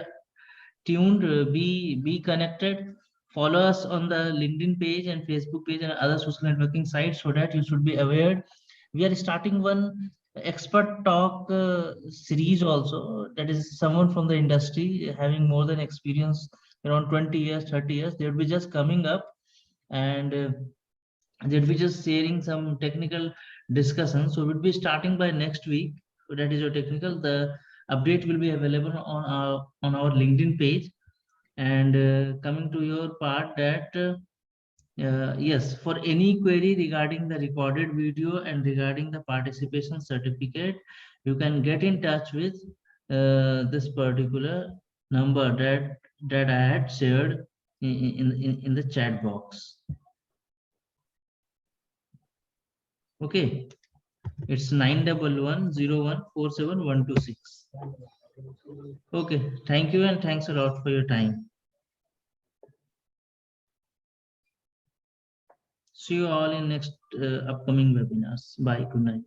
S1: tuned, be connected. Follow us on the LinkedIn page and Facebook page and other social networking sites so that you should be aware. We are starting one expert talk series also. That is someone from the industry having more than experience around 20 years, 30 years. They will be just coming up and they'll be just sharing some technical discussion. So we'll be starting by next week. So that is your technical. The update will be available on our LinkedIn page. And coming to your part that yes, for any query regarding the recorded video and regarding the participation certificate, you can get in touch with this particular number that I had shared in the chat box. Okay, it's 9110147126. Okay, thank you and thanks a lot for your time. See you all in next upcoming webinars. Bye. Good night.